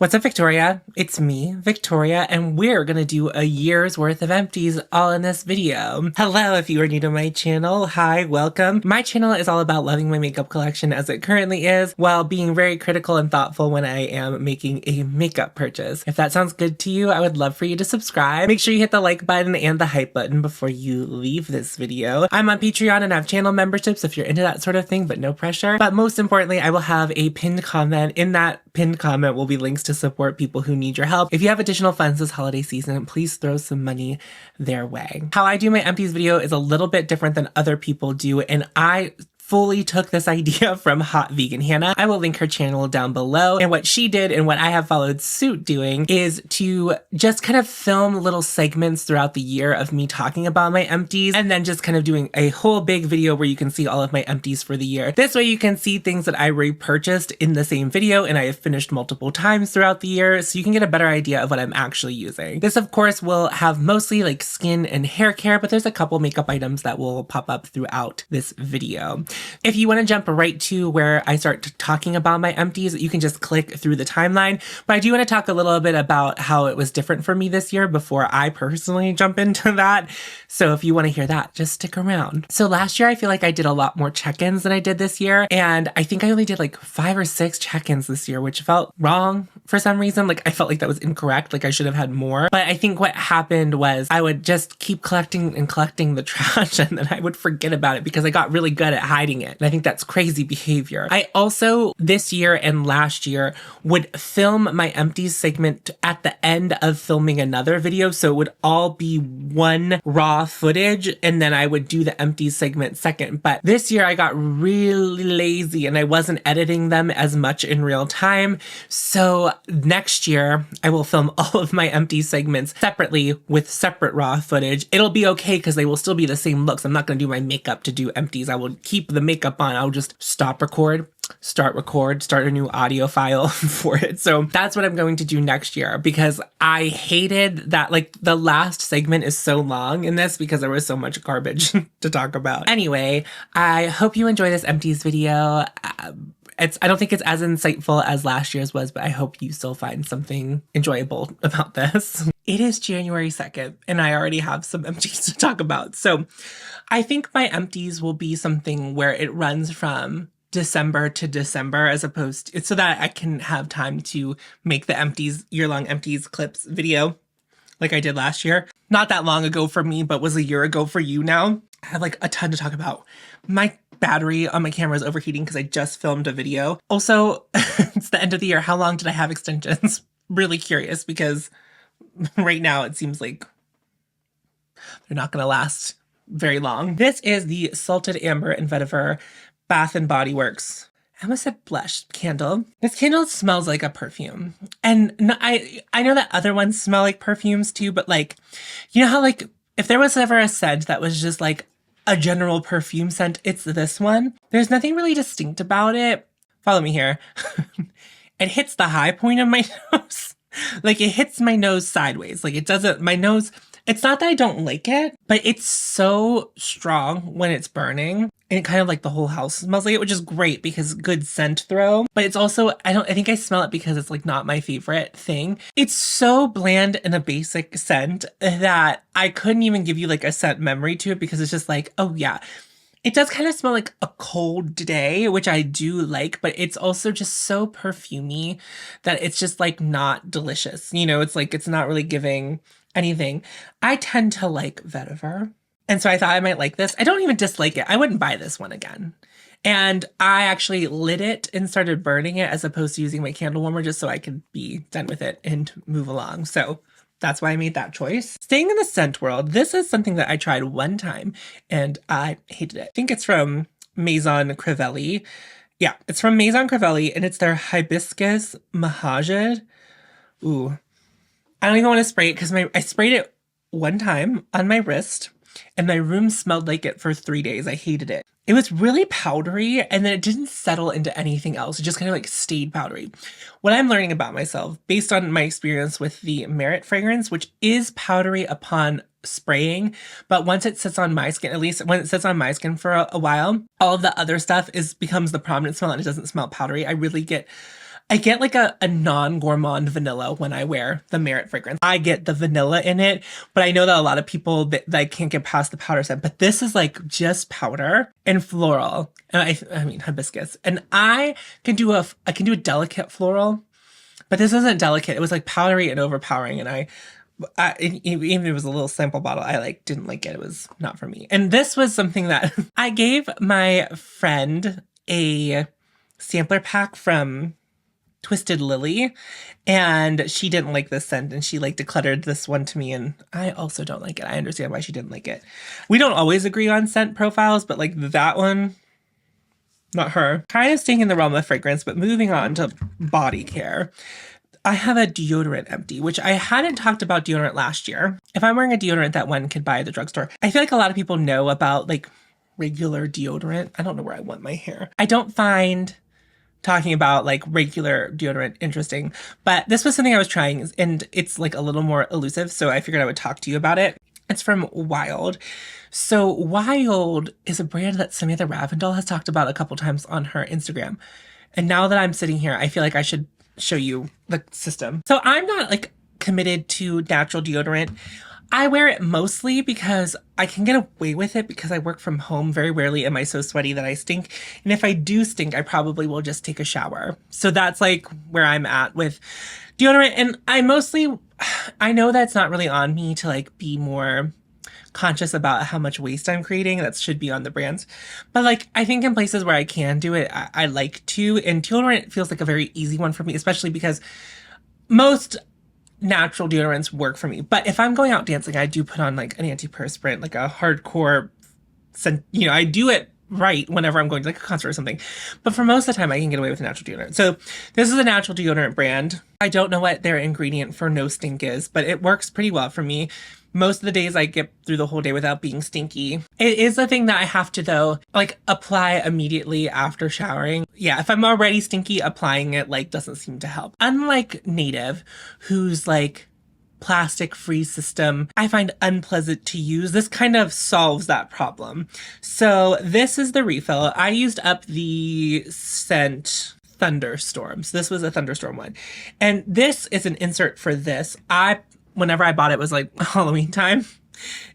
What's up, Victoria? It's me, Victoria, and we're gonna do a year's worth of empties all in this video. Hello, if you are new to my channel. Hi, welcome. My channel is all about loving my makeup collection as it currently is, while being very critical and thoughtful when I am making a makeup purchase. If that sounds good to you, I would love for you to subscribe. Make sure you hit the like button and the hype button before you leave this video. I'm on Patreon and have channel memberships if you're into that sort of thing, but no pressure. But most importantly, I will have a pinned comment. In that pinned comment will be links to support people who need your help. If you have additional funds this holiday season, please throw some money their way. How I do my empties video is a little bit different than other people do, and I fully took this idea from Hot Vegan Hannah. I will link her channel down below. And what she did and what I have followed suit doing is to just kind of film little segments throughout the year of me talking about my empties and then just kind of doing a whole big video where you can see all of my empties for the year. This way you can see things that I repurchased in the same video and I have finished multiple times throughout the year, so you can get a better idea of what I'm actually using. This of course will have mostly like skin and hair care, but there's a couple makeup items that will pop up throughout this video. If you want to jump right to where I start talking about my empties, you can just click through the timeline. But I do want to talk a little bit about how it was different for me this year before I personally jump into that. So if you want to hear that, just stick around. So last year, I feel like I did a lot more check-ins than I did this year. And I think I only did like 5 or 6 check-ins this year, which felt wrong for some reason. Like I felt like that was incorrect. Like I should have had more. But I think what happened was I would just keep collecting and collecting the trash and then I would forget about it because I got really good at hiding it. And I think that's crazy behavior. I also, this year and last year, would film my empties segment at the end of filming another video. So it would all be one raw footage and then I would do the empties segment second. But this year I got really lazy and I wasn't editing them as much in real time. So next year I will film all of my empties segments separately with separate raw footage. It'll be okay because they will still be the same looks. I'm not going to do my makeup to do empties. I will keep the makeup on. I'll just stop record, start a new audio file for it. So that's what I'm going to do next year because I hated that, like the last segment is so long in this because there was so much garbage to talk about. Anyway, I hope you enjoy this empties video. I don't think it's as insightful as last year's was, but I hope you still find something enjoyable about this. It is January 2nd and I already have some empties to talk about. So I think my empties will be something where it runs from December to December as opposed to, so that I can have time to make the empties, year-long empties clips video like I did last year. Not that long ago for me, but was a year ago for you now. I have like a ton to talk about. My battery on my camera is overheating because I just filmed a video. Also, it's the end of the year. How long did I have extensions? Really curious because right now it seems like they're not going to last very long. This is the Salted Amber and Vetiver Bath & Body Works. I almost said blush candle. This candle smells like a perfume. And no, I know that other ones smell like perfumes too, but like, you know how like, if there was ever a scent that was just like a general perfume scent, it's this one. There's nothing really distinct about it. Follow me here. It hits the high point of my nose. Like it hits my nose sideways. Like it doesn't, my nose, it's not that I don't like it, but it's so strong when it's burning. And it kind of like the whole house smells like it, which is great because good scent throw. But it's also, I think I smell it because it's like not my favorite thing. It's so bland and a basic scent that I couldn't even give you like a scent memory to it because it's just like, oh yeah. It does kind of smell like a cold day, which I do like, but it's also just so perfumey that it's just like not delicious. You know, it's like, it's not really giving anything. I tend to like vetiver. And so I thought I might like this. I don't even dislike it. I wouldn't buy this one again. And I actually lit it and started burning it as opposed to using my candle warmer just so I could be done with it and move along. So that's why I made that choice. Staying in the scent world, this is something that I tried one time and I hated it. I think it's from Maison Crivelli. Yeah, it's from Maison Crivelli and it's their Hibiscus Mahajid. Ooh, I don't even want to spray it because I sprayed it one time on my wrist and my room smelled like it for 3 days. I hated it. It was really powdery and then it didn't settle into anything else. It just kind of like stayed powdery. What I'm learning about myself based on my experience with the Merit fragrance, which is powdery upon spraying, but once it sits on my skin, at least when it sits on my skin for a while, all of the other stuff becomes the prominent smell and it doesn't smell powdery. I really get I get like a non-gourmand vanilla when I wear the Merit fragrance. I get the vanilla in it, but I know that a lot of people that can't get past the powder scent. But this is like just powder and floral. And I mean hibiscus. And I can do a delicate floral, but this isn't delicate. It was like powdery and overpowering. And even if it was a little sample bottle, I like didn't like it. It was not for me. And this was something that I gave my friend a sampler pack from Twisted Lily, and she didn't like this scent, and she like decluttered this one to me, and I also don't like it. I understand why she didn't like it. We don't always agree on scent profiles, but like that one, not her. Kind of staying in the realm of fragrance, but moving on to body care. I have a deodorant empty, which I hadn't talked about deodorant last year. If I'm wearing a deodorant that one could buy at the drugstore, I feel like a lot of people know about like regular deodorant. I don't know where I want my hair. I don't find talking about like regular deodorant interesting, but this was something I was trying, and it's like a little more elusive, so I figured I would talk to you about it. It's from Wild. So Wild is a brand that Samantha Ravindell has talked about a couple times on her Instagram. And now that I'm sitting here, I feel like I should show you the system. So I'm not like committed to natural deodorant. I wear it mostly because I can get away with it because I work from home. Very rarely am I so sweaty that I stink. And if I do stink, I probably will just take a shower. So that's like where I'm at with deodorant. And I know that's not really on me to like be more conscious about how much waste I'm creating. That should be on the brands. But like, I think in places where I can do it, I like to. And deodorant feels like a very easy one for me, especially because most natural deodorants work for me. But if I'm going out dancing, I do put on like an antiperspirant, like a hardcore scent. You know, I do it right whenever I'm going to like a concert or something. But for most of the time, I can get away with natural deodorant. So this is a natural deodorant brand. I don't know what their ingredient for no stink is, but it works pretty well for me. Most of the days I get through the whole day without being stinky. It is a thing that I have to, though, like apply immediately after showering. Yeah, if I'm already stinky, applying it like doesn't seem to help. Unlike Native, who's like plastic-free system I find unpleasant to use, this kind of solves that problem. So this is the refill. I used up the scent Thunderstorms. This was a Thunderstorm one. And this is an insert for this. Whenever I bought it was like Halloween time.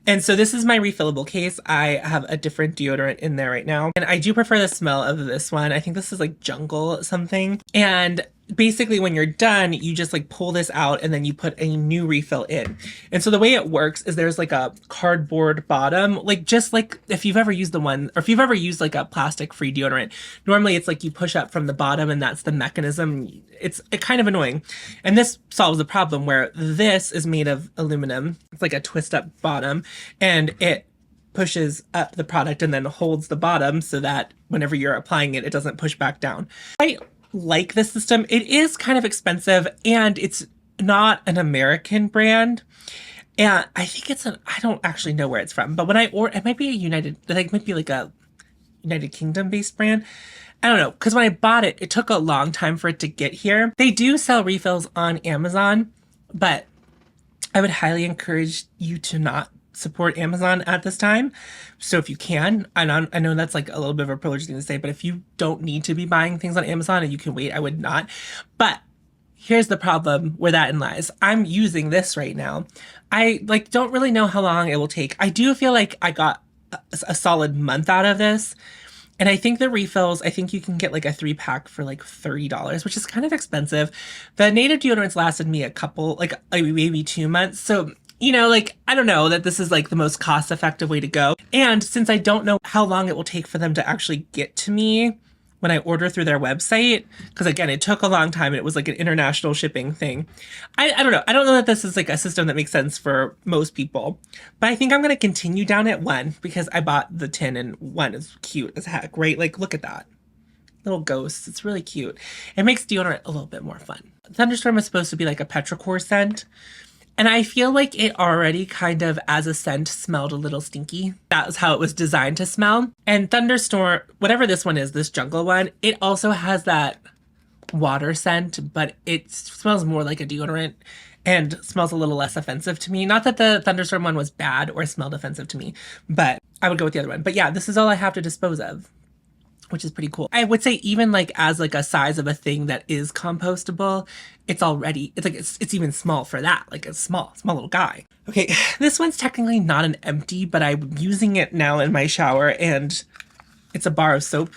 And so this is my refillable case. I have a different deodorant in there right now. And I do prefer the smell of this one. I think this is like jungle something. And basically when you're done, you just like pull this out and then you put a new refill in. And so the way it works is there's like a cardboard bottom, like just like if you've ever used the one, or if you've ever used like a plastic free deodorant, normally it's like you push up from the bottom and that's the mechanism. It's kind of annoying. And this solves the problem where this is made of aluminum. It's like a twist up bottom and it pushes up the product and then holds the bottom so that whenever you're applying it, it doesn't push back down. I like this system. It is kind of expensive and it's not an American brand. And I think I don't actually know where it's from, but when it might be like a United Kingdom based brand. I don't know, because when I bought it, it took a long time for it to get here. They do sell refills on Amazon, but I would highly encourage you to not support Amazon at this time. So if you can, I know that's like a little bit of a privileged thing to say, but if you don't need to be buying things on Amazon and you can wait, I would not. But here's the problem where that in lies. I'm using this right now. I like don't really know how long it will take. I do feel like I got a solid month out of this. And I think the refills, I think you can get like a 3-pack for like $30, which is kind of expensive. The Native deodorants lasted me maybe 2 months. So, you know, like, I don't know that this is like the most cost effective way to go. And since I don't know how long it will take for them to actually get to me when I order through their website, because again, it took a long time and it was like an international shipping thing. I don't know. I don't know that this is like a system that makes sense for most people, but I think I'm going to continue down at one because I bought the tin and one is cute as heck, right? Like, look at that. Little ghosts. It's really cute. It makes deodorant a little bit more fun. Thunderstorm is supposed to be like a petrichor scent. And I feel like it already kind of, as a scent, smelled a little stinky. That was how it was designed to smell. And Thunderstorm, whatever this one is, this jungle one, it also has that water scent, but it smells more like a deodorant and smells a little less offensive to me. Not that the Thunderstorm one was bad or smelled offensive to me, but I would go with the other one. But yeah, this is all I have to dispose of. which is pretty cool. I would say even like as like a size of a thing that is compostable, it's already, it's like, it's even small for that. Like a small little guy. Okay, this one's technically not an empty, but I'm using it now in my shower and it's a bar of soap,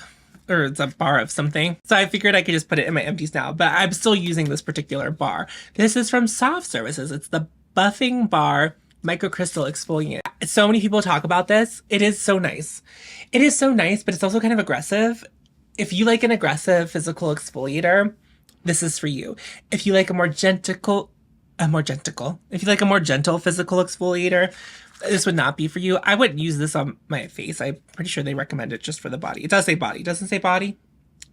or it's a bar of something. So I figured I could just put it in my empties now, but I'm still using this particular bar. This is from Soft Services. It's the Buffing Bar Microcrystal Exfoliant. So many people talk about this. It is so nice. It is so nice, but it's also kind of aggressive. If you like an aggressive physical exfoliator, this is for you. If you like if you like a more gentle physical exfoliator, this would not be for you. I wouldn't use this on my face. I'm pretty sure they recommend it just for the body. It does say body. It doesn't say body.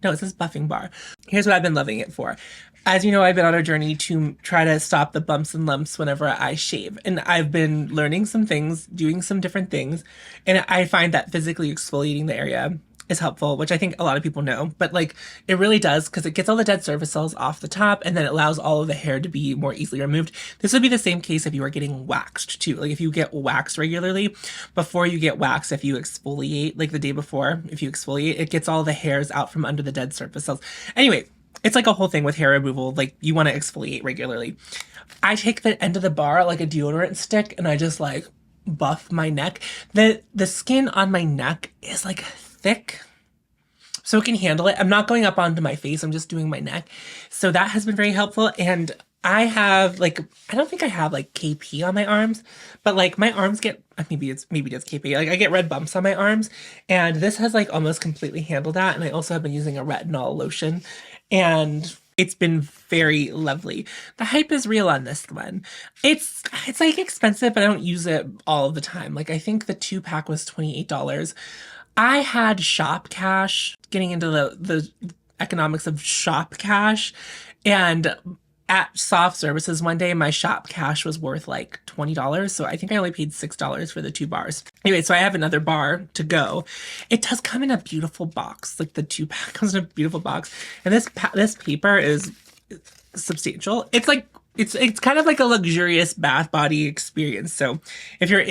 No, it says Buffing Bar. Here's what I've been loving it for. As you know, I've been on a journey to try to stop the bumps and lumps whenever I shave. And I've been learning some things, doing some different things. And I find that physically exfoliating the area is helpful, which I think a lot of people know. But like, it really does, because it gets all the dead surface cells off the top and then it allows all of the hair to be more easily removed. This would be the same case if you were getting waxed too. Like if you get waxed regularly, before you get waxed, if you exfoliate, like the day before, if you exfoliate, it gets all the hairs out from under the dead surface cells. Anyway, it's like a whole thing with hair removal. Like you want to exfoliate regularly. I take the end of the bar like a deodorant stick and I just like buff my neck. The skin on my neck is like thick, so it can handle it. I'm not going up onto my face. I'm just doing my neck. So that has been very helpful. And I have like, I don't think I have like KP on my arms, but like my arms get, maybe it's KP. Like I get red bumps on my arms and this has like almost completely handled that. And I also have been using a retinol lotion and it's been very lovely. The hype is real on this one. It's like expensive, but I don't use it all the time. Like I think the 2-pack was $28. I had shop cash, getting into the economics of shop cash, and at Soft Services one day, my shop cash was worth like $20. So I think I only paid $6 for the 2 bars. Anyway, so I have another bar to go. It does come in a beautiful box. Like the 2-pack comes in a beautiful box. And this paper is substantial. It's like, it's kind of like a luxurious bath body experience. So if you're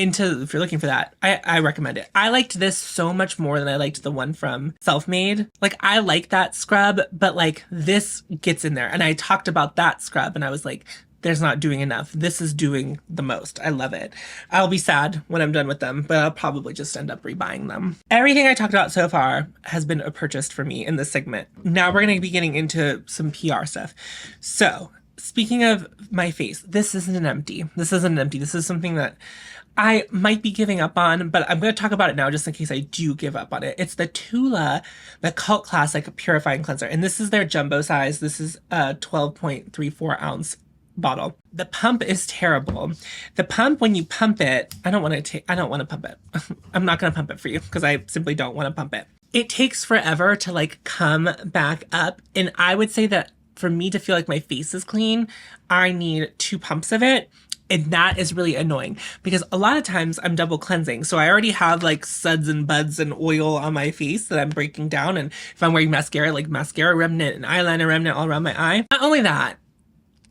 looking for that, I recommend it. I liked this so much more than I liked the one from Selfmade. Like I like that scrub, but like this gets in there. And I talked about that scrub and I was like, there's not doing enough. This is doing the most. I love it. I'll be sad when I'm done with them, but I'll probably just end up rebuying them. Everything I talked about so far has been purchased for me in this segment. Now we're going to be getting into some PR stuff. So speaking of my face, this isn't an empty. This isn't an empty. This is something that I might be giving up on, but I'm going to talk about it now just in case I do give up on it. It's the Tula, the Cult Classic Purifying Cleanser. And this is their jumbo size. This is a 12.34 ounce bottle. The pump is terrible. The pump, when you pump it, I don't want to pump it. I'm not going to pump it for you because I simply don't want to pump it. It takes forever to like come back up. And I would say that for me to feel like my face is clean, I need 2 pumps of it. And that is really annoying because a lot of times I'm double cleansing. So I already have like suds and buds and oil on my face that I'm breaking down. And if I'm wearing mascara, like mascara remnant and eyeliner remnant all around my eye. Not only that,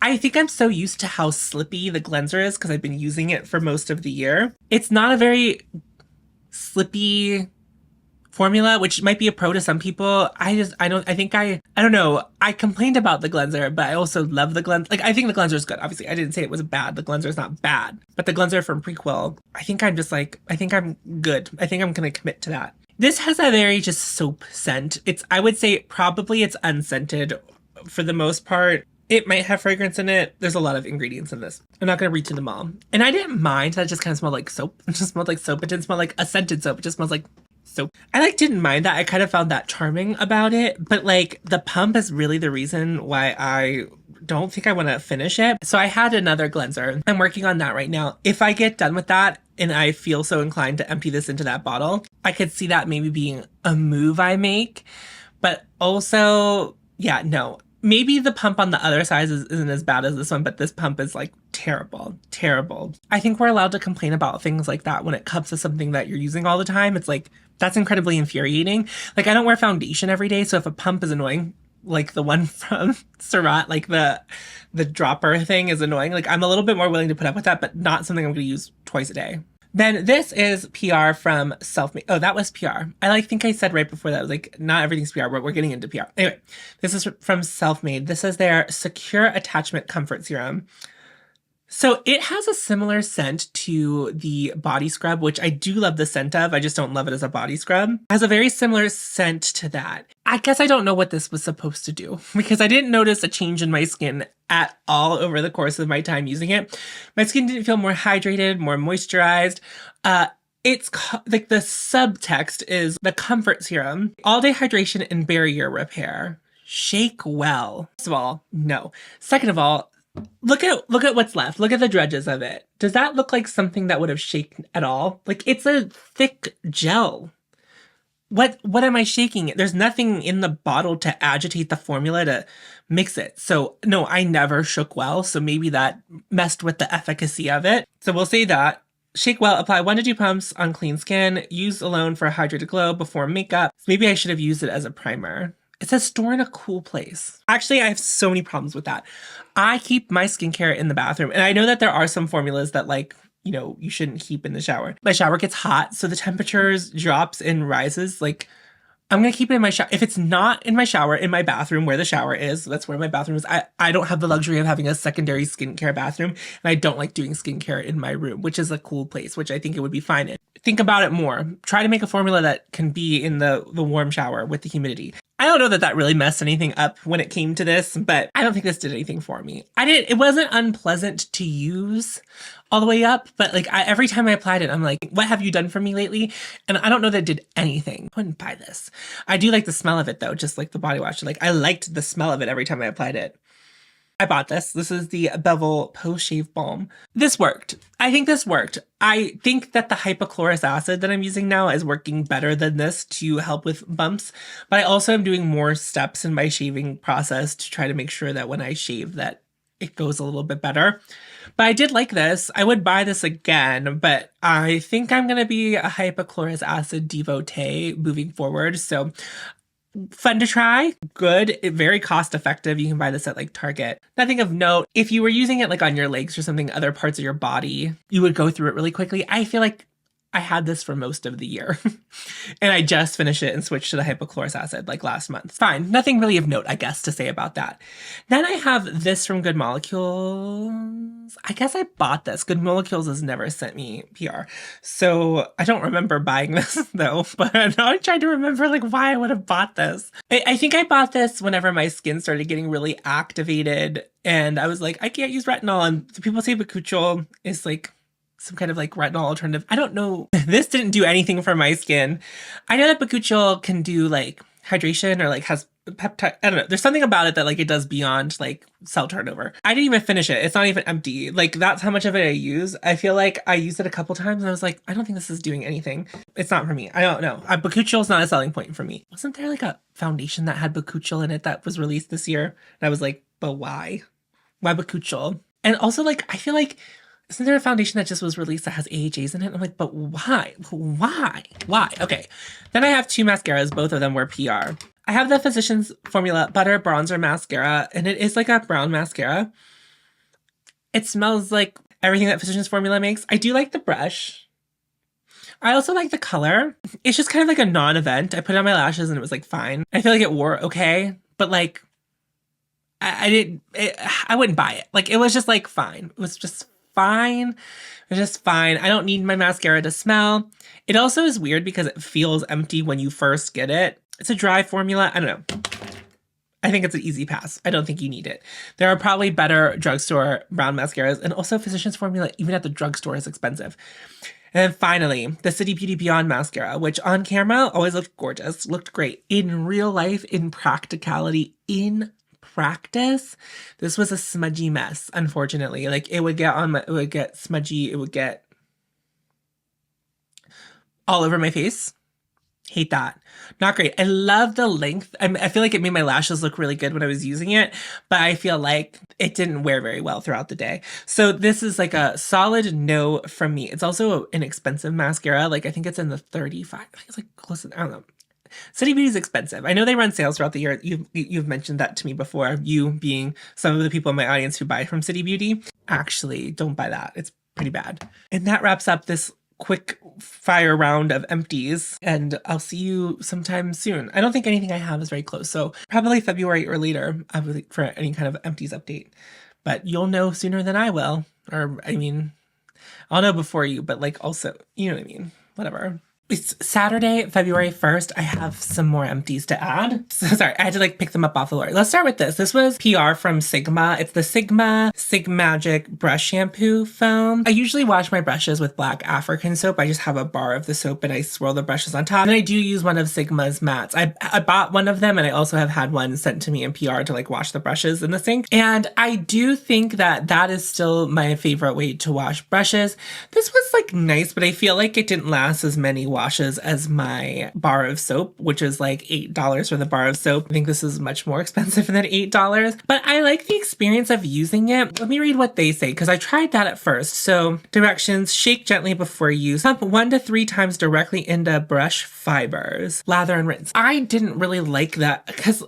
I think I'm so used to how slippy the cleanser is because I've been using it for most of the year. It's not a very slippy formula, which might be a pro to some people. I don't know. I complained about the cleanser, but I also love the cleanser. Like, I think the cleanser is good. Obviously, I didn't say it was bad. The cleanser is not bad. But the cleanser from Prequel, I think I'm good. I think I'm going to commit to that. This has a very just soap scent. I would say probably it's unscented for the most part. It might have fragrance in it. There's a lot of ingredients in this. I'm not going to read to them all. And I didn't mind that it just kind of smelled like soap. It just smelled like soap. It didn't smell like a scented soap. It just smells like soap. I didn't mind that. I kind of found that charming about it. But like the pump is really the reason why I don't think I want to finish it. So I had another cleanser. I'm working on that right now. If I get done with that and I feel so inclined to empty this into that bottle, I could see that maybe being a move I make. But also, yeah, no. Maybe the pump on the other side isn't as bad as this one, but this pump is like terrible, terrible. I think we're allowed to complain about things like that when it comes to something that you're using all the time. It's like, that's incredibly infuriating. Like, I don't wear foundation every day, so if a pump is annoying, like the one from Surratt, like the dropper thing is annoying, like I'm a little bit more willing to put up with that, but not something I'm going to use twice a day. Then this is PR from Selfmade. Oh, that was PR. Think I said right before that, I was like, not everything's PR, but we're getting into PR. Anyway, this is from Selfmade. This is their Secure Attachment Comfort Serum. So it has a similar scent to the body scrub, which I do love the scent of. I just don't love it as a body scrub. It has a very similar scent to that. I guess I don't know what this was supposed to do because I didn't notice a change in my skin at all over the course of my time using it. My skin didn't feel more hydrated, more moisturized. It's like the subtext is the comfort serum, all day hydration and barrier repair. Shake well. First of all, no. Second of all, look at what's left. Look at the dredges of it. Does that look like something that would have shaken at all? Like, it's a thick gel. What am I shaking? There's nothing in the bottle to agitate the formula to mix it. So no, I never shook well. So maybe that messed with the efficacy of it. So we'll say that. Shake well, apply 1 to 2 pumps on clean skin. Use alone for a hydrated glow before makeup. Maybe I should have used it as a primer. It says store in a cool place. Actually, I have so many problems with that. I keep my skincare in the bathroom. And I know that there are some formulas that you shouldn't keep in the shower. My shower gets hot, so the temperatures drops and rises. Like, I'm going to keep it in my shower. If it's not in my shower, in my bathroom where the shower is, that's where my bathroom is. I don't have the luxury of having a secondary skincare bathroom. And I don't like doing skincare in my room, which is a cool place, which I think it would be fine in. Think about it more. Try to make a formula that can be in the warm shower with the humidity. I don't know that really messed anything up when it came to this, but I don't think this did anything for me. It wasn't unpleasant to use all the way up, but every time I applied it, I'm like, what have you done for me lately? And I don't know that it did anything. I wouldn't buy this. I do like the smell of it though, just like the body wash. I liked the smell of it every time I applied it. I bought this. This is the Bevel Post-Shave Balm. This worked. I think this worked. I think that the hypochlorous acid that I'm using now is working better than this to help with bumps, but I also am doing more steps in my shaving process to try to make sure that when I shave that it goes a little bit better. But I did like this. I would buy this again, but I think I'm going to be a hypochlorous acid devotee moving forward. So fun to try, good, very cost effective. You can buy this at Target. Nothing of note. If you were using it on your legs or something, other parts of your body, you would go through it really quickly. I feel like I had this for most of the year and I just finished it and switched to the hypochlorous acid last month. Fine. Nothing really of note, I guess, to say about that. Then I have this from Good Molecules. I guess I bought this. Good Molecules has never sent me PR. So I don't remember buying this though, but now I'm trying to remember why I would have bought this. I think I bought this whenever my skin started getting really activated and I was like, I can't use retinol. And people say Bakuchiol is some kind of retinol alternative. I don't know. This didn't do anything for my skin. I know that Bakuchiol can do hydration or has peptide. I don't know. There's something about it that it does beyond cell turnover. I didn't even finish it. It's not even empty. That's how much of it I use. I feel like I used it a couple times and I was like, I don't think this is doing anything. It's not for me. I don't know. Bakuchiol is not a selling point for me. Wasn't there a foundation that had Bakuchiol in it that was released this year? And I was like, but why? Why Bakuchiol? And also I feel like, isn't there a foundation that just was released that has AHAs in it? I'm like, but why? Why? Okay. Then I have 2 mascaras. Both of them were PR. I have the Physicians Formula Butter Bronzer Mascara, and it is a brown mascara. It smells like everything that Physicians Formula makes. I do like the brush. I also like the color. It's just kind of a non-event. I put it on my lashes and it was fine. I feel like it wore okay, but I wouldn't buy it. It was just fine. It was just fine. It's just fine. I don't need my mascara to smell. It also is weird because it feels empty when you first get it. It's a dry formula. I don't know. I think it's an easy pass. I don't think you need it. There are probably better drugstore brown mascaras, and also Physicians Formula, even at the drugstore, is expensive. And then finally, the City Beauty Beyond mascara, which on camera always looked gorgeous, looked great. In real life, in practicality, in practice, this was a smudgy mess, unfortunately. It would get smudgy, it would get all over my face. Hate that. Not great. I love the length. I feel like it made my lashes look really good when I was using it, but I feel like it didn't wear very well throughout the day. So this is a solid no from me. It's also an expensive mascara. I think it's in the 35. I think it's close to, I don't know. City Beauty is expensive. I know they run sales throughout the year. You've mentioned that to me before, you being some of the people in my audience who buy from City Beauty. Actually, don't buy that. It's pretty bad. And that wraps up this quick fire round of empties, and I'll see you sometime soon. I don't think anything I have is very close, so probably February or later for any kind of empties update. But you'll know sooner than I will. Or, I mean, I'll know before you, but like also, you know what I mean? Whatever. It's Saturday, February 1st. I have some more empties to add. So, sorry, I had to like pick them up off the floor. Let's start with this. This was PR from Sigma. It's the Sigma Sigmagic brush shampoo foam. I usually wash my brushes with black African soap. I just have a bar of the soap and I swirl the brushes on top. And I do use one of Sigma's mats. I bought one of them and I also have had one sent to me in PR to like wash the brushes in the sink. And I do think that that is still my favorite way to wash brushes. This was like nice, but I feel like it didn't last as many washes as my bar of soap, which is like $8 for the bar of soap. I think this is much more expensive than $8, but I like the experience of using it. Let me read what they say, because I tried that at first. So directions: shake gently before use, pump 1 to 3 times directly into brush fibers, lather and rinse. I didn't really like that because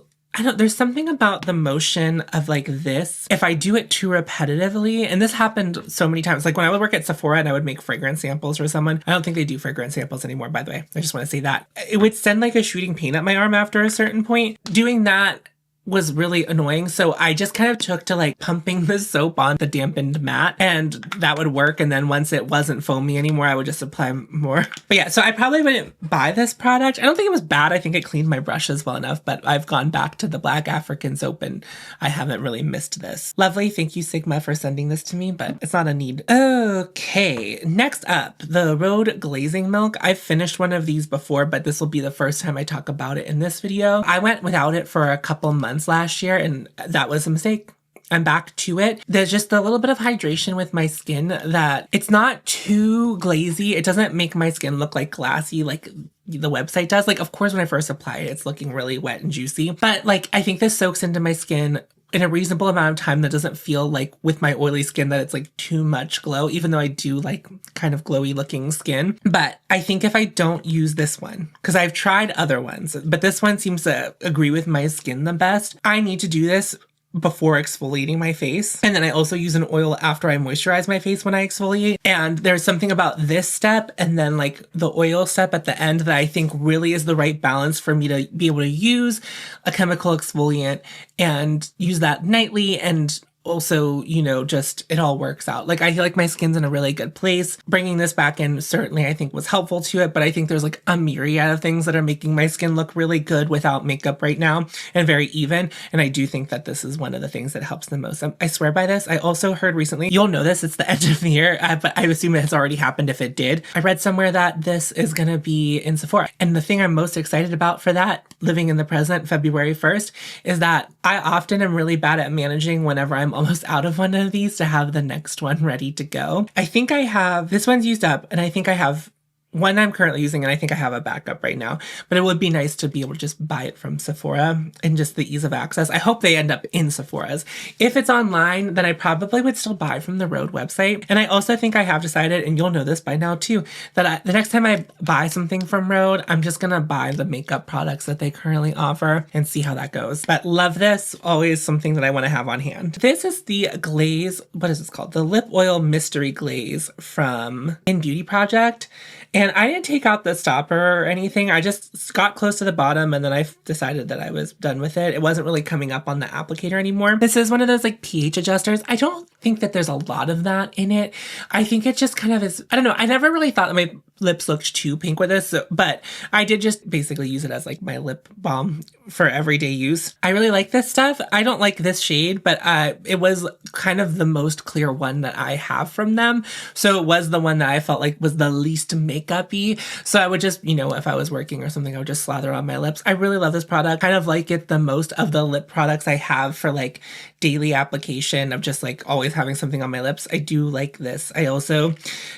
there's something about the motion of like this. If I do it too repetitively, and this happened so many times, like when I would work at Sephora and I would make fragrance samples for someone. I don't think they do fragrance samples anymore, by the way. I just want to say that. It would send like a shooting pain up my arm after a certain point. Doing that was really annoying. So I just kind of took to like pumping the soap on the dampened mat, and that would work. And then once it wasn't foamy anymore, I would just apply more. But yeah, so I probably wouldn't buy this product. I don't think it was bad. I think it cleaned my brushes well enough, but I've gone back to the black African soap and I haven't really missed this. Lovely. Thank you, Sigma, for sending this to me, but it's not a need. Okay. Next up, the Rhode Glazing Milk. I've finished one of these before, but this will be the first time I talk about it in this video. I went without it for a couple months last year, and that was a mistake. I'm back to it. There's just a little bit of hydration with my skin that it's not too glazy. It doesn't make my skin look like glassy like the website does. Like, of course, when I first apply it, it's looking really wet and juicy. But like, I think this soaks into my skin in a reasonable amount of time that doesn't feel like with my oily skin that it's like too much glow, even though I do like kind of glowy looking skin. But I think if I don't use this one, because I've tried other ones, but this one seems to agree with my skin the best, I need to do this before exfoliating my face. And then I also use an oil after I moisturize my face when I exfoliate. And there's something about this step and then like the oil step at the end that I think really is the right balance for me to be able to use a chemical exfoliant and use that nightly, and also, you know, just it all works out. Like, I feel like my skin's in a really good place. Bringing this back in certainly I think was helpful to it, but I think there's like a myriad of things that are making my skin look really good without makeup right now and very even. And I do think that this is one of the things that helps the most. I swear by this. I also heard recently, you'll know this, it's the end of the year, but I assume it has already happened if it did. I read somewhere that this is going to be in Sephora. And the thing I'm most excited about for that, living in the present, February 1st, is that I often am really bad at managing whenever I'm almost out of one of these to have the next one ready to go. I think I have, this one's used up, and I think I have one I'm currently using, and I think I have a backup right now, but it would be nice to be able to just buy it from Sephora and just the ease of access. I hope they end up in Sephora's. If it's online, then I probably would still buy from the Rhode website. And I also think I have decided, and you'll know this by now too, that the next time I buy something from Rhode, I'm just gonna buy the makeup products that they currently offer and see how that goes. But love this, always something that I want to have on hand. This is the glaze, what is this called? The Lip Oil Mystery Glaze from In Beauty Project. And I didn't take out the stopper or anything. I just got close to the bottom and then I decided that I was done with it. It wasn't really coming up on the applicator anymore. This is one of those like pH adjusters. I don't think that there's a lot of that in it. I think it just kind of is, I don't know. I never really thought that my lips looked too pink with this, but I did just basically use it as like my lip balm for everyday use. I really like this stuff. I don't like this shade, but it was kind of the most clear one that I have from them. So it was the one that I felt like was the least makeup-y. So I would just, you know, if I was working or something, I would just slather on my lips. I really love this product. Kind of like it the most of the lip products I have for like daily application of just like always having something on my lips. I do like this. I also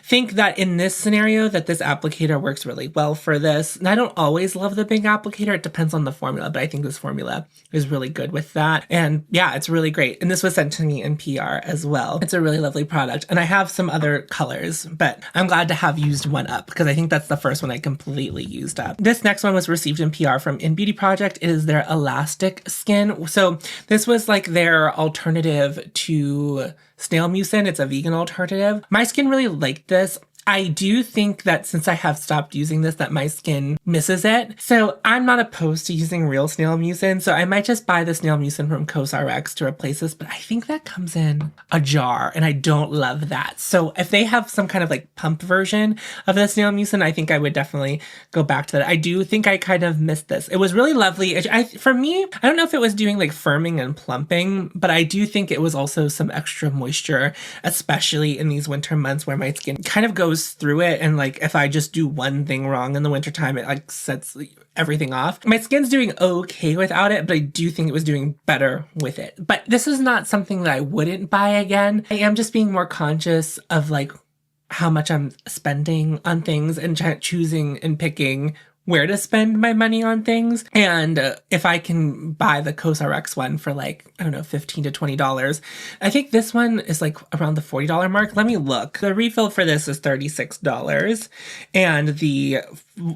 think that in this scenario that this applicator works really well for this. And I don't always love the big applicator. It depends on the formula, but I think this formula is really good with that. And yeah, it's really great. And this was sent to me in PR as well. It's a really lovely product. And I have some other colors, but I'm glad to have used one up because I think that's the first one I completely used up. This next one was received in PR from In Beauty Project. It is their Elastic Skin. So this was like their alternative to snail mucin. It's a vegan alternative. My skin really liked this. I do think that since I have stopped using this, that my skin misses it. So I'm not opposed to using real snail mucin. So I might just buy the snail mucin from CosRx to replace this, but I think that comes in a jar and I don't love that. So if they have some kind of like pump version of the snail mucin, I think I would definitely go back to that. I do think I kind of missed this. It was really lovely. For me, I don't know if it was doing like firming and plumping, but I do think it was also some extra moisture, especially in these winter months where my skin kind of goes through it. And like, if I just do one thing wrong in the wintertime, it like sets everything off. My skin's doing okay without it, but I do think it was doing better with it. But this is not something that I wouldn't buy again. I am just being more conscious of like how much I'm spending on things and choosing and picking where to spend my money on things. And if I can buy the CosRx one for like, I don't know, $15 to $20, I think this one is like around the $40 mark. Let me look. The refill for this is $36. And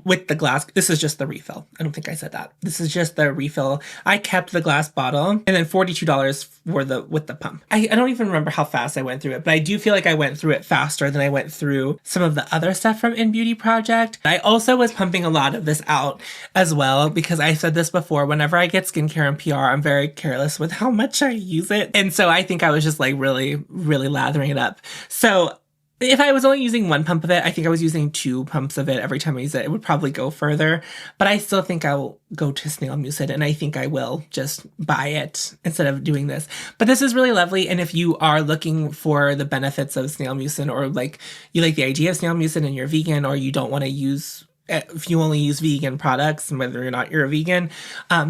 with the glass, this is just the refill. I don't think I said that. This is just the refill. I kept the glass bottle and then $42 with the pump. I don't even remember how fast I went through it, but I do feel like I went through it faster than I went through some of the other stuff from In Beauty Project. I also was pumping a lot of this out as well, because I said this before, whenever I get skincare and PR, I'm very careless with how much I use it. And so I think I was just like really, really lathering it up. So if I was only using one pump of it, I think I was using 2 pumps of it every time I use it. It would probably go further, but I still think I will go to snail mucin, and I think I will just buy it instead of doing this. But this is really lovely, and if you are looking for the benefits of snail mucin, or like you like the idea of snail mucin and you're vegan, or you don't want to use, if you only use vegan products, and whether or not you're a vegan, I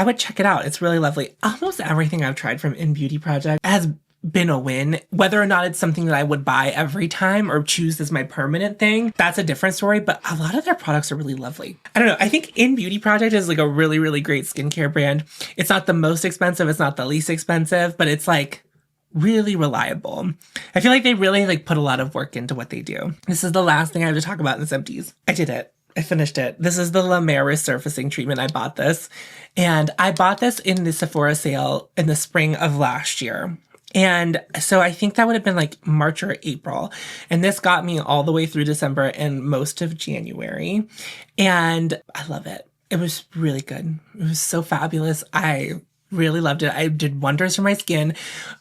would check it out. It's really lovely. Almost everything I've tried from In Beauty Project has been a win. Whether or not it's something that I would buy every time or choose as my permanent thing, that's a different story, but a lot of their products are really lovely. I don't know, I think In Beauty Project is like a really, really great skincare brand. It's not the most expensive, it's not the least expensive, but it's like really reliable. I feel like they really like put a lot of work into what they do. This is the last thing I have to talk about in this empties. I did it. I finished it. This is the La Mer resurfacing treatment. I bought this, and I bought this in the Sephora sale in the spring of last year. And so I think that would have been like March or April. And this got me all the way through December and most of January. And I love it. It was really good. It was so fabulous. I really loved it. I did wonders for my skin.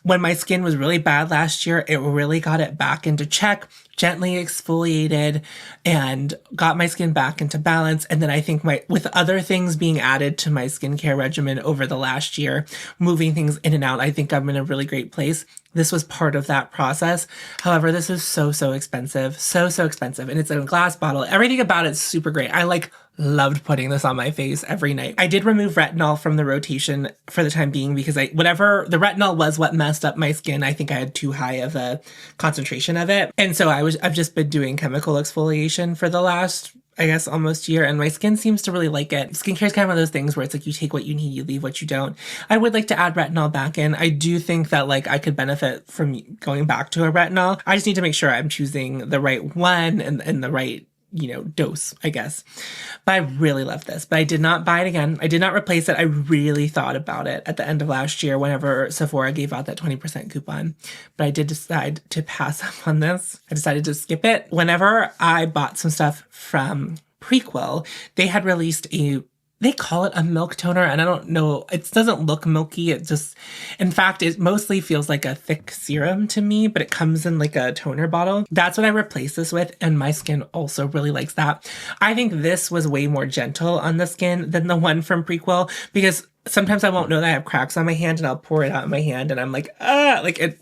When my skin was really bad last year, it really got it back into check, gently exfoliated, and got my skin back into balance. And then I think with other things being added to my skincare regimen over the last year, moving things in and out, I think I'm in a really great place. This was part of that process. However, this is so, so expensive. So, so expensive. And it's in a glass bottle. Everything about it's super great. I loved putting this on my face every night. I did remove retinol from the rotation for the time being, because whatever the retinol was what messed up my skin. I think I had too high of a concentration of it. And so I've just been doing chemical exfoliation for the last, I guess, almost year, and my skin seems to really like it. Skincare is kind of one of those things where it's like you take what you need, you leave what you don't. I would like to add retinol back in. I do think that like I could benefit from going back to a retinol. I just need to make sure I'm choosing the right one and the right, dose, I guess. But I really love this. But I did not buy it again. I did not replace it. I really thought about it at the end of last year whenever Sephora gave out that 20% coupon. But I did decide to pass up on this. I decided to skip it. Whenever I bought some stuff from Prequel, they had released they call it a milk toner, and I don't know, it doesn't look milky. It just, in fact, it mostly feels like a thick serum to me, but it comes in like a toner bottle. That's what I replaced this with, and my skin also really likes that. I think this was way more gentle on the skin than the one from Prequel, because sometimes I won't know that I have cracks on my hand, and I'll pour it out in my hand and I'm like,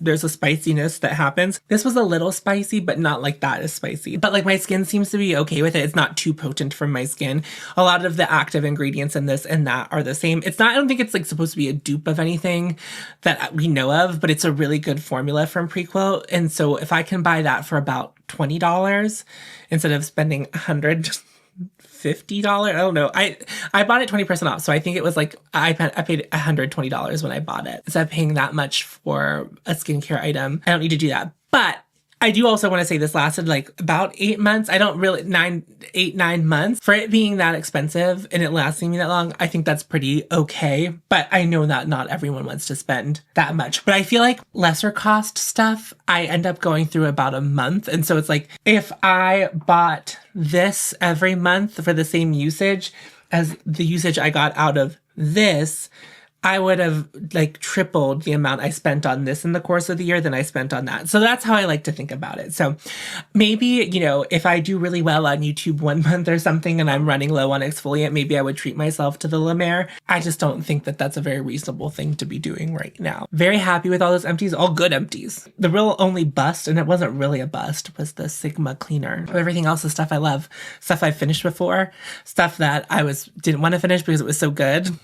there's a spiciness that happens. This was a little spicy, but not like that is spicy. But like my skin seems to be okay with it. It's not too potent for my skin. A lot of the active ingredients in this and that are the same. It's not, I don't think it's like supposed to be a dupe of anything that we know of, but it's a really good formula from Prequel. And so if I can buy that for about $20 instead of spending $150, I don't know. I bought it 20% off. So I think it was like, I paid $120 when I bought it. Instead of paying that much for a skincare item, I don't need to do that. But I do also want to say this lasted like about 8 months. I don't really, 9 months. For it being that expensive and it lasting me that long, I think that's pretty okay. But I know that not everyone wants to spend that much. But I feel like lesser cost stuff, I end up going through about a month. And so it's like, if I bought this every month for the same usage as the usage I got out of this, I would have like tripled the amount I spent on this in the course of the year than I spent on that. So that's how I like to think about it. So maybe, you know, if I do really well on YouTube 1 month or something and I'm running low on exfoliant, maybe I would treat myself to the La Mer. I just don't think that that's a very reasonable thing to be doing right now. Very happy with all those empties, all good empties. The real only bust, and it wasn't really a bust, was the Sigma cleaner. But everything else is stuff I love, stuff I've finished before, stuff that I didn't want to finish because it was so good.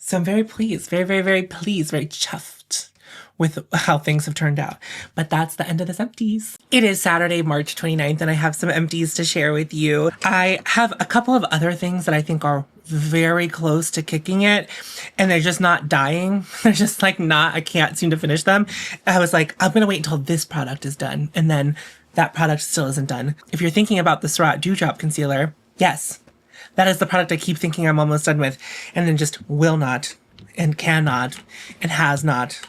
So I'm very pleased, very, very, very pleased, very chuffed with how things have turned out. But that's the end of this empties. It is Saturday, March 29th, and I have some empties to share with you. I have a couple of other things that I think are very close to kicking it, and they're just not dying. They're just like not, I can't seem to finish them. I was like, I'm going to wait until this product is done, and then that product still isn't done. If you're thinking about the Surratt Dewdrop Concealer, yes. That is the product I keep thinking I'm almost done with, and then just will not, and cannot, and has not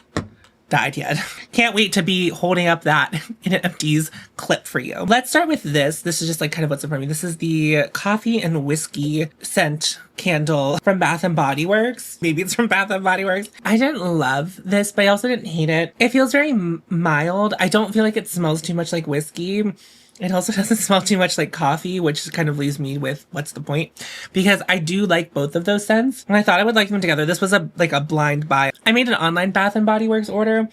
died yet. Can't wait to be holding up that in an empties clip for you. Let's start with this. This is just like kind of what's in front of me. This is the Coffee and Whiskey scent candle from Bath & Body Works. Maybe it's from Bath & Body Works. I didn't love this, but I also didn't hate it. It feels very mild. I don't feel like it smells too much like whiskey. It also doesn't smell too much like coffee, which kind of leaves me with what's the point? Because I do like both of those scents, and I thought I would like them together. This was a blind buy. I made an online Bath & Body Works order,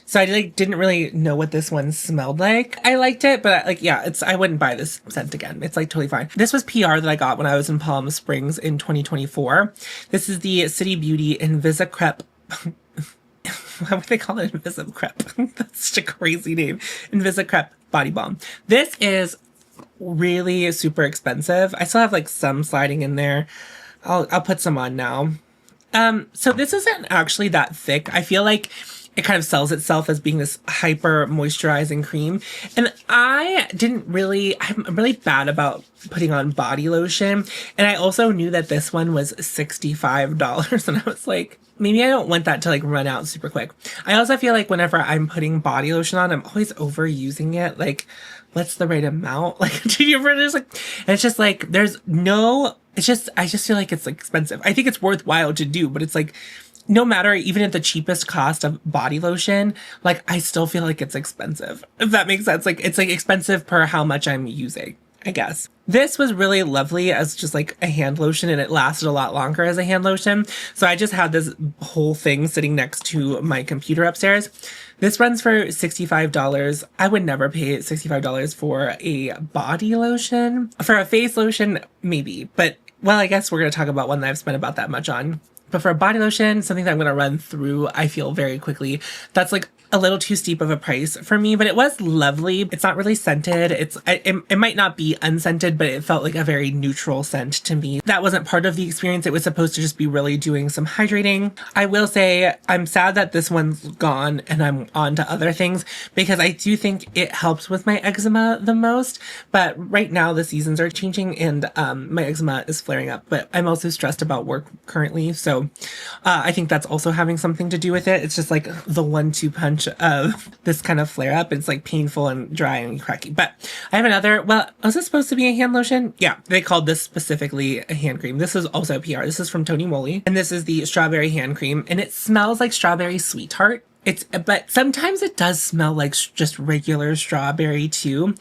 so I didn't really know what this one smelled like. I liked it, but I wouldn't buy this scent again. It's like totally fine. This was PR that I got when I was in Palm Springs in 2024. This is the City Beauty Invisicrepe. Why would they call it Invisicrepe? That's such a crazy name. Invisicrepe body balm. This is really super expensive. I still have like some sliding in there. I'll put some on now. So this isn't actually that thick. I feel like it kind of sells itself as being this hyper moisturizing cream. And I'm really bad about putting on body lotion. And I also knew that this one was $65. And I was like, maybe I don't want that to like run out super quick. I also feel like whenever I'm putting body lotion on, I'm always overusing it. Like, what's the right amount? Like, do you ever just like, and it's just like, I just feel like it's like expensive. I think it's worthwhile to do, but it's like, no matter, even at the cheapest cost of body lotion, like I still feel like it's expensive, if that makes sense. Like it's like expensive per how much I'm using, I guess. This was really lovely as just like a hand lotion, and it lasted a lot longer as a hand lotion. So I just had this whole thing sitting next to my computer upstairs. This runs for $65. I would never pay $65 for a body lotion. For a face lotion, maybe. But, well, I guess we're going to talk about one that I've spent about that much on. But for a body lotion, something that I'm going to run through, I feel very quickly, that's like a little too steep of a price for me, but it was lovely. It's not really scented. It might not be unscented, but it felt like a very neutral scent to me. That wasn't part of the experience. It was supposed to just be really doing some hydrating. I will say I'm sad that this one's gone and I'm on to other things, because I do think it helps with my eczema the most. But right now the seasons are changing and my eczema is flaring up, but I'm also stressed about work currently. So I think that's also having something to do with it. It's just like the 1-2 punch of this kind of flare up. It's like painful and dry and cracky. But I have another, well, was this supposed to be a hand lotion? Yeah, they called this specifically a hand cream. This is also PR. This is from Tony Moly, and this is the strawberry hand cream, and it smells like strawberry sweetheart. But sometimes it does smell like just regular strawberry too.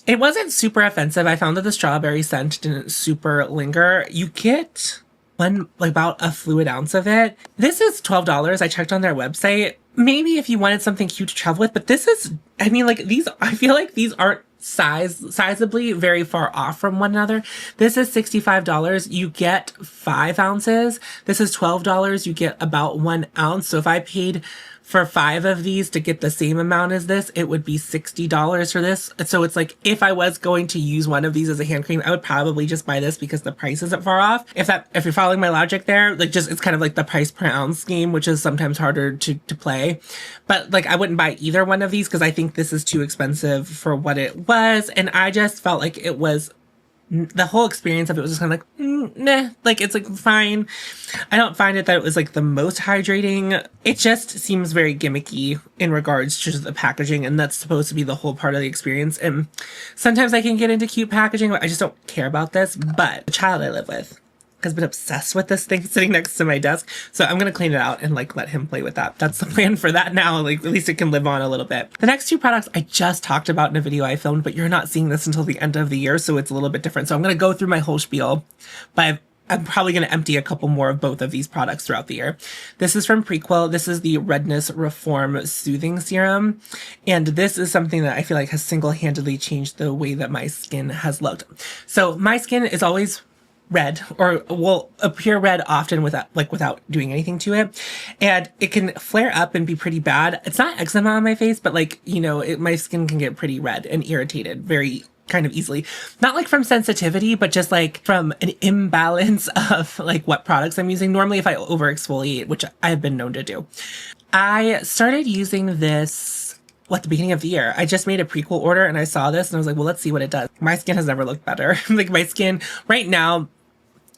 It wasn't super offensive. I found that the strawberry scent didn't super linger. You get about a fluid ounce of it. This is $12. I checked on their website. Maybe if you wanted something cute to travel with, but this is, I feel like these aren't sizably very far off from one another. This is $65. You get 5 ounces. This is $12. You get about 1 ounce. So if I paid For 5 of these to get the same amount as this, it would be $60 for this. So it's like, if I was going to use one of these as a hand cream, I would probably just buy this because the price isn't far off. If you're following my logic there, like just, it's kind of like the price per ounce game, which is sometimes harder to play. But like, I wouldn't buy either one of these because I think this is too expensive for what it was. And I just felt like it was, the whole experience of it was just kind of like, nah, like it's like fine. I don't find it that it was like the most hydrating. It just seems very gimmicky in regards to the packaging, and that's supposed to be the whole part of the experience. And sometimes I can get into cute packaging, but I just don't care about this. But the child I live with has been obsessed with this thing sitting next to my desk. So I'm going to clean it out and like let him play with that. That's the plan for that now. Like at least it can live on a little bit. The next 2 products I just talked about in a video I filmed, but you're not seeing this until the end of the year. So it's a little bit different. So I'm going to go through my whole spiel, but I'm probably going to empty a couple more of both of these products throughout the year. This is from Prequel. This is the Redness Reform Soothing Serum. And this is something that I feel like has single-handedly changed the way that my skin has looked. So my skin is always red, or will appear red often without doing anything to it. And it can flare up and be pretty bad. It's not eczema on my face, but like, you know, my skin can get pretty red and irritated very kind of easily. Not like from sensitivity, but just like from an imbalance of like what products I'm using. Normally if I over exfoliate, which I've been known to do. I started using this at the beginning of the year. I just made a Prequel order and I saw this and I was like, well, let's see what it does. My skin has never looked better. Like my skin right now,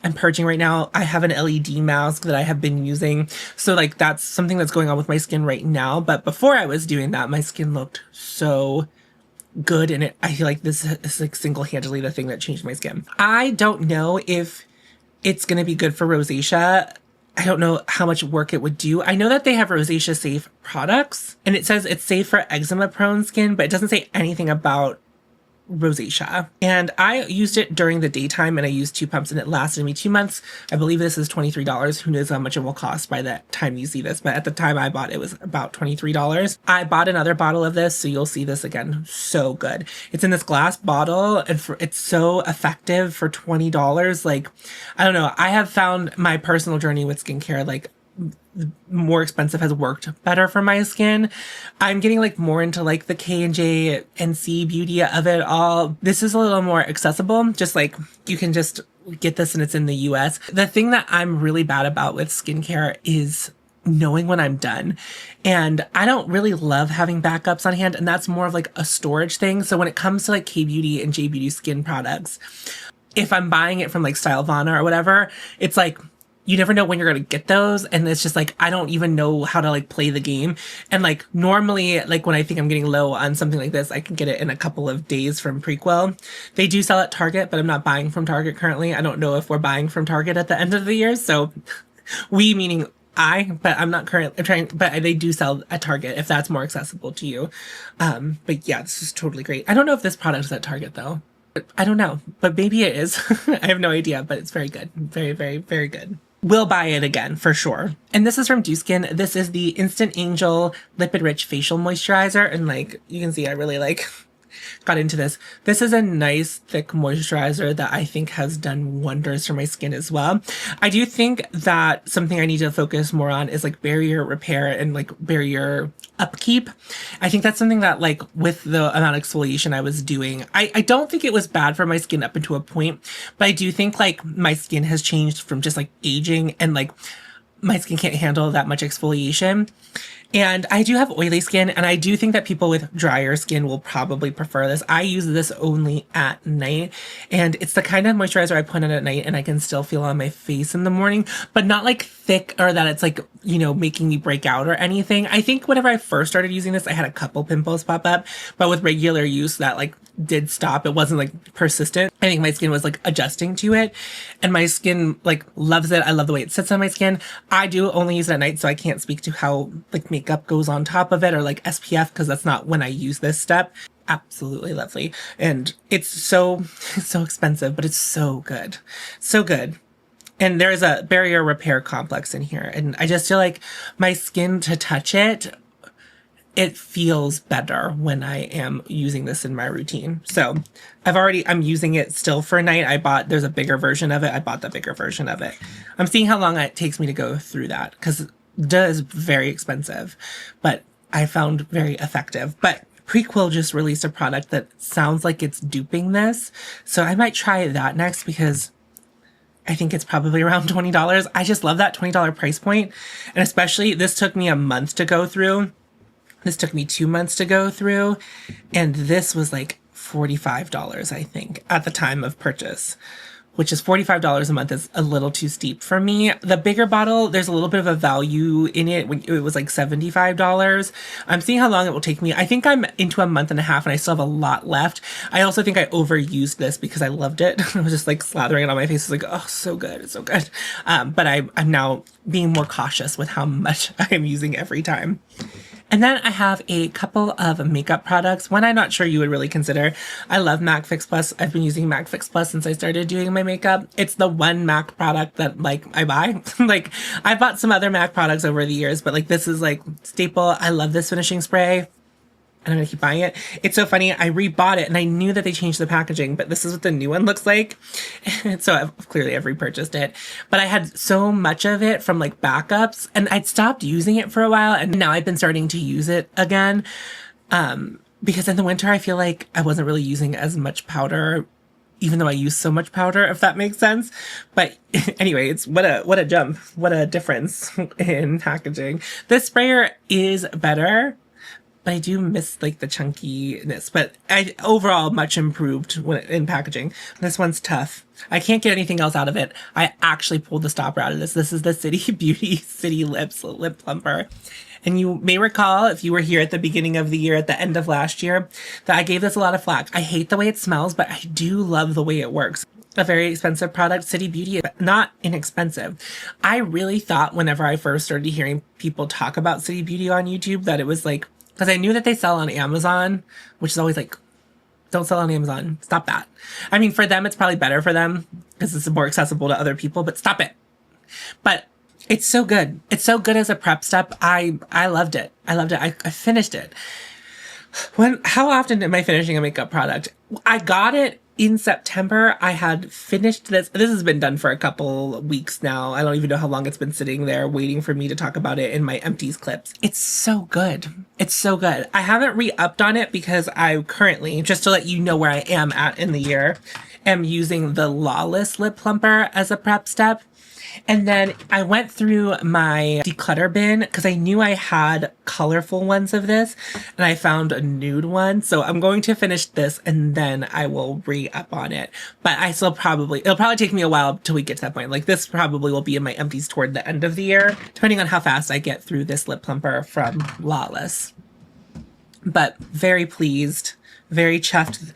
I'm purging right now. I have an LED mask that I have been using. So like that's something that's going on with my skin right now. But before I was doing that, my skin looked so good. And I feel like this is like single-handedly the thing that changed my skin. I don't know if it's going to be good for rosacea. I don't know how much work it would do. I know that they have rosacea safe products and it says it's safe for eczema prone skin, but it doesn't say anything about rosacea. And I used it during the daytime and I used 2 pumps and it lasted me 2 months. I believe this is $23. Who knows how much it will cost by the time you see this, but at the time I bought it was about $23. I bought another bottle of this, so you'll see this again. So good. It's in this glass bottle and it's so effective for $20. Like, I don't know. I have found my personal journey with skincare, like more expensive has worked better for my skin. I'm getting like more into like the K&J NC beauty of it all. This is a little more accessible. Just like you can just get this and it's in the US. The thing that I'm really bad about with skincare is knowing when I'm done. And I don't really love having backups on hand. And that's more of like a storage thing. So when it comes to like K-Beauty and J-Beauty skin products, if I'm buying it from like Stylovana or whatever, it's like, you never know when you're going to get those. And it's just like, I don't even know how to like play the game. And like normally, like when I think I'm getting low on something like this, I can get it in a couple of days from Prequel. They do sell at Target, but I'm not buying from Target currently. I don't know if we're buying from Target at the end of the year. So we, meaning but I'm not currently trying, but they do sell at Target if that's more accessible to you. But yeah, this is totally great. I don't know if this product is at Target though. I don't know, but maybe it is. I have no idea, but it's very good. Very, very, very good. Will buy it again for sure. And this is from Skin. This is the Instant Angel Lipid Rich Facial Moisturizer. And like, you can see I really like got into this. This is a nice thick moisturizer that I think has done wonders for my skin as well. I do think that something I need to focus more on is like barrier repair and like barrier upkeep. I think that's something that like with the amount of exfoliation I was doing, I don't think it was bad for my skin up until a point, but I do think like my skin has changed from just like aging and like my skin can't handle that much exfoliation. And I do have oily skin, and I do think that people with drier skin will probably prefer this. I use this only at night, and it's the kind of moisturizer I put on at night and I can still feel on my face in the morning, but not like thick or that it's like, you know, making me break out or anything. I think whenever I first started using this, I had a couple pimples pop up, but with regular use that like did stop. It wasn't like persistent. I think my skin was like adjusting to it, and my skin like loves it. I love the way it sits on my skin. I do only use it at night, so I can't speak to how like makeup goes on top of it or like SPF, because that's not when I use this step. Absolutely lovely. And it's so expensive, but it's so good. So good. And there's a barrier repair complex in here. And I just feel like my skin, to touch it, it feels better when I am using this in my routine. So I'm using it still for a night. there's a bigger version of it. I bought the bigger version of it. I'm seeing how long it takes me to go through that, because Duh is very expensive, but I found very effective. But Prequel just released a product that sounds like it's duping this. So I might try that next because I think it's probably around $20. I just love that $20 price point. And especially this took me a month to go through. This took me 2 months to go through. And this was like $45, I think, at the time of purchase, which is $45 a month is a little too steep for me. The bigger bottle, there's a little bit of a value in it when it was like $75. I'm seeing how long it will take me. I think I'm into a month and a half and I still have a lot left. I also think I overused this because I loved it. I was just like slathering it on my face. It's like, oh, so good. It's so good. But I'm now being more cautious with how much I am using every time. And then I have a couple of makeup products. One I'm not sure you would really consider. I love MAC Fix Plus. I've been using MAC Fix Plus since I started doing my makeup. It's the one MAC product that like I buy. Like I bought some other MAC products over the years, but like this is like staple. I love this finishing spray. And I'm gonna keep buying it. It's so funny. I rebought it and I knew that they changed the packaging, but this is what the new one looks like. And so clearly I've repurchased it, but I had so much of it from like backups and I'd stopped using it for a while. And now I've been starting to use it again. Because in the winter, I feel like I wasn't really using as much powder, even though I use so much powder, if that makes sense. But anyway, it's what a jump, what a difference in packaging. This sprayer is better. But I do miss like the chunkiness, but I overall much improved in packaging. This one's tough. I can't get anything else out of it. I actually pulled the stopper out of this. This is the City Beauty City Lips Lip Plumper. And you may recall, if you were here at the beginning of the year, at the end of last year, that I gave this a lot of flack. I hate the way it smells, but I do love the way it works. A very expensive product, City Beauty, not inexpensive. I really thought whenever I first started hearing people talk about City Beauty on YouTube that it was like, because I knew that they sell on Amazon, which is always like, don't sell on Amazon. Stop that. I mean, for them, it's probably better for them because it's more accessible to other people, but stop it. But it's so good. It's so good as a prep step. I loved it. I loved it. I finished it. How often am I finishing a makeup product? I got it in September. I had finished this. This has been done for a couple weeks now. I don't even know how long it's been sitting there waiting for me to talk about it in my empties clips. It's so good. It's so good. I haven't re-upped on it because I currently, just to let you know where I am at in the year, am using the Lawless Lip Plumper as a prep step. And then I went through my declutter bin because I knew I had colorful ones of this and I found a nude one. So I'm going to finish this and then I will re-up on it. But it'll probably take me a while till we get to that point. Like this probably will be in my empties toward the end of the year, depending on how fast I get through this lip plumper from Lawless. But very pleased, very chuffed.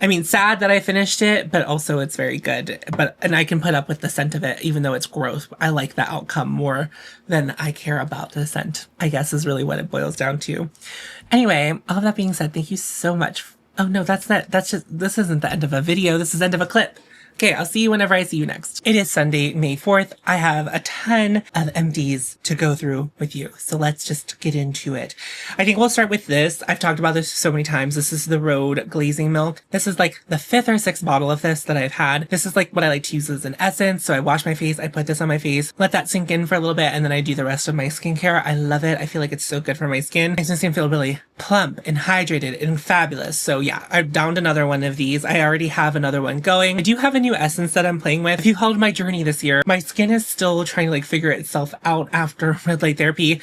I mean, sad that I finished it, but also it's very good. And I can put up with the scent of it, even though it's gross. I like the outcome more than I care about the scent, I guess is really what it boils down to. Anyway, all of that being said, thank you so much. Oh no, this isn't the end of a video. This is the end of a clip. Okay, I'll see you whenever I see you next. It is Sunday, May 4th. I have a ton of empties to go through with you. So let's just get into it. I think we'll start with this. I've talked about this so many times. This is the Rhode Glazing Milk. This is like the 5th or 6th bottle of this that I've had. This is like what I like to use as an essence. So I wash my face, I put this on my face, let that sink in for a little bit, and then I do the rest of my skincare. I love it. I feel like it's so good for my skin. Makes my skin feel really plump and hydrated and fabulous. So yeah, I've downed another one of these. I already have another one going. I do have a new essence that I'm playing with. If you followed my journey this year, my skin is still trying to like figure itself out after red light therapy.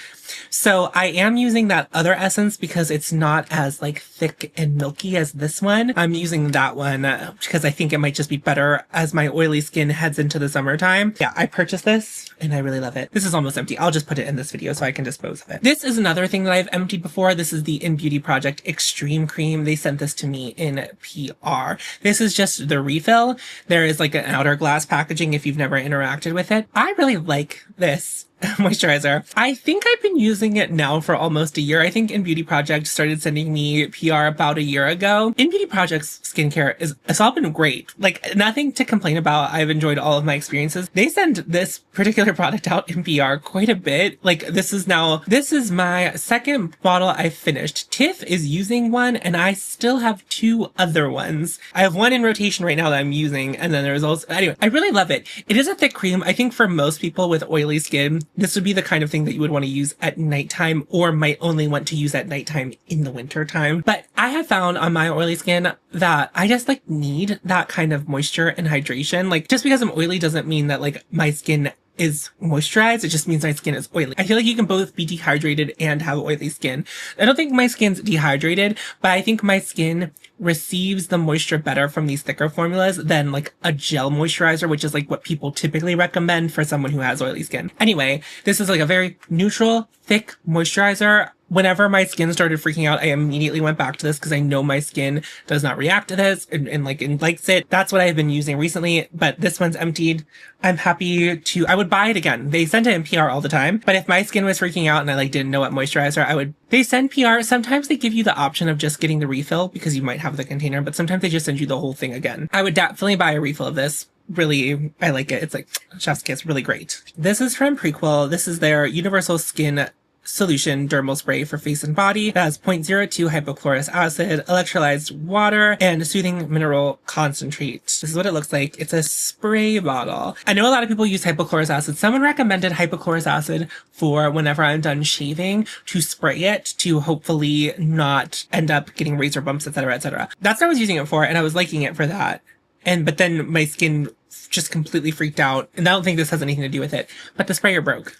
So I am using that other essence because it's not as like thick and milky as this one. I'm using that one because I think it might just be better as my oily skin heads into the summertime. Yeah, I purchased this and I really love it. This is almost empty. I'll just put it in this video so I can dispose of it. This is another thing that I've emptied before. This is the In Beauty Project Extreme Cream. They sent this to me in PR. This is just the refill. There is like an outer glass packaging if you've never interacted with it. I really like this moisturizer. I think I've been using it now for almost a year. I think In Beauty Project started sending me PR about a year ago. In Beauty Project's skincare it's all been great. Like nothing to complain about. I've enjoyed all of my experiences. They send this particular product out in PR quite a bit. Like this is my second bottle I finished. Tiff is using one and I still have 2 other ones. I have one in rotation right now that I'm using and then there's also, anyway, I really love it. It is a thick cream. I think for most people with oily skin, this would be the kind of thing that you would want to use at nighttime or might only want to use at nighttime in the winter time. But I have found on my oily skin that I just like need that kind of moisture and hydration. Like just because I'm oily doesn't mean that like my skin is moisturized. It just means my skin is oily. I feel like you can both be dehydrated and have oily skin. I don't think my skin's dehydrated, but I think my skin receives the moisture better from these thicker formulas than like a gel moisturizer, which is like what people typically recommend for someone who has oily skin. Anyway, this is like a very neutral, thick moisturizer. Whenever my skin started freaking out, I immediately went back to this because I know my skin does not react to this and likes it. That's what I've been using recently, but this one's emptied. I'm happy to, I would buy it again. They send it in PR all the time, but if my skin was freaking out and I like didn't know what moisturizer, they send PR. Sometimes they give you the option of just getting the refill because you might have the container, but sometimes they just send you the whole thing again. I would definitely buy a refill of this. Really, I like it. It's like chef's kiss, really great. This is from Prequel. This is their Universal Skin Solution Dermal Spray for face and body. It has 0.02 hypochlorous acid, electrolyzed water, and soothing mineral concentrate. This is what it looks like. It's a spray bottle. I know a lot of people use hypochlorous acid. Someone recommended hypochlorous acid for whenever I'm done shaving to spray it to hopefully not end up getting razor bumps, etc., etc. That's what I was using it for, and I was liking it for that. But then my skin just completely freaked out, and I don't think this has anything to do with it, but the sprayer broke.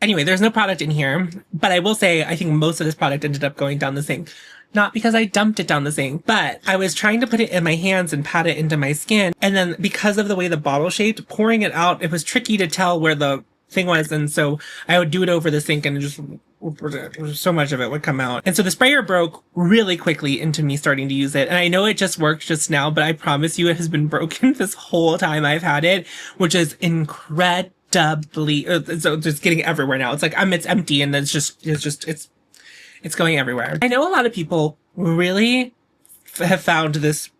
Anyway, there's no product in here, but I will say I think most of this product ended up going down the sink. Not because I dumped it down the sink, but I was trying to put it in my hands and pat it into my skin. And then because of the way the bottle shaped, pouring it out, it was tricky to tell where the thing was. And so I would do it over the sink and just so much of it would come out. And so the sprayer broke really quickly into me starting to use it. And I know it just worked just now, but I promise you it has been broken this whole time I've had it, which is incredible. So just getting everywhere now. It's like it's empty and then it's going everywhere. I know a lot of people really have found this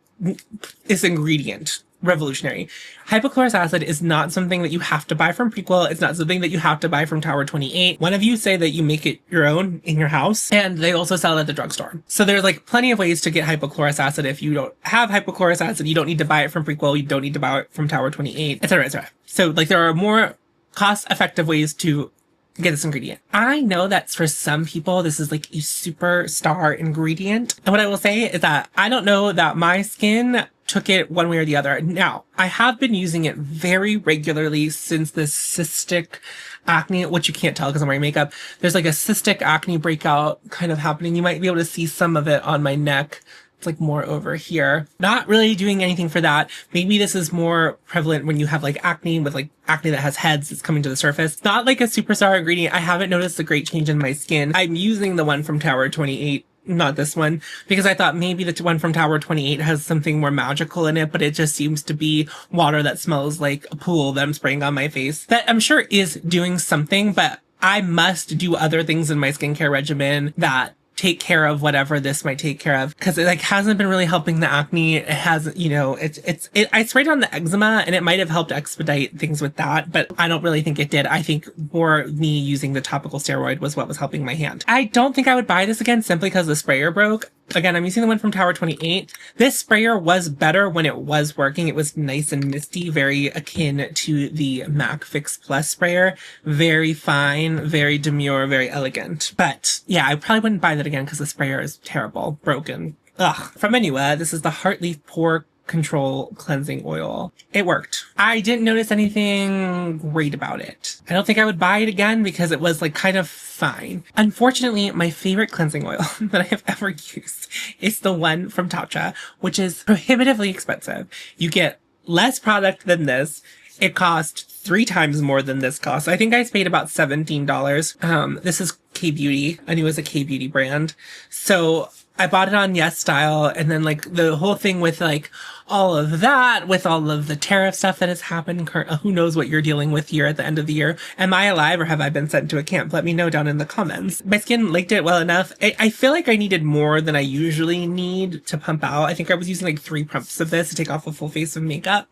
ingredient revolutionary. Hypochlorous acid is not something that you have to buy from Prequel. It's not something that you have to buy from Tower 28. One of you say that you make it your own in your house, and they also sell it at the drugstore. So there's like plenty of ways to get hypochlorous acid. If you don't have hypochlorous acid, you don't need to buy it from Prequel. You don't need to buy it from Tower 28, etc., etc. So like there are more cost-effective ways to get this ingredient. I know that for some people, this is like a superstar ingredient. And what I will say is that I don't know that my skin took it one way or the other. Now, I have been using it very regularly since this cystic acne, which you can't tell because I'm wearing makeup. There's like a cystic acne breakout kind of happening. You might be able to see some of it on my neck. It's like more over here. Not really doing anything for that. Maybe this is more prevalent when you have like acne with like acne that has heads that's coming to the surface. It's not like a superstar ingredient. I haven't noticed a great change in my skin. I'm using the one from Tower 28, not this one, because I thought maybe the one from Tower 28 has something more magical in it, but it just seems to be water that smells like a pool that I'm spraying on my face. That I'm sure is doing something, but I must do other things in my skincare regimen that take care of whatever this might take care of, because it like hasn't been really helping the acne. It has, you know, I sprayed on the eczema and it might have helped expedite things with that, but I don't really think it did. I think more me using the topical steroid was what was helping my hand. I don't think I would buy this again simply because the sprayer broke. Again, I'm using the one from Tower 28. This sprayer was better when it was working. It was nice and misty, very akin to the MAC Fix Plus sprayer. Very fine, very demure, very elegant. But yeah, I probably wouldn't buy that again because the sprayer is terrible, broken. Ugh. From Anua, this is the Heartleaf Pore Control Cleansing Oil. It worked. I didn't notice anything great about it. I don't think I would buy it again because it was like kind of fine. Unfortunately, my favorite cleansing oil that I have ever used is the one from Tatcha, which is prohibitively expensive. You get less product than this. It cost 3 times more than this cost. I think I paid about $17. This is K-Beauty. I knew it was a K-Beauty brand. So I bought it on Yes Style, and then like the whole thing with like all of that, with all of the tariff stuff that has happened, who knows what you're dealing with here at the end of the year. Am I alive or have I been sent to a camp? Let me know down in the comments. My skin liked it well enough. I feel like I needed more than I usually need to pump out. I think I was using like 3 pumps of this to take off a full face of makeup,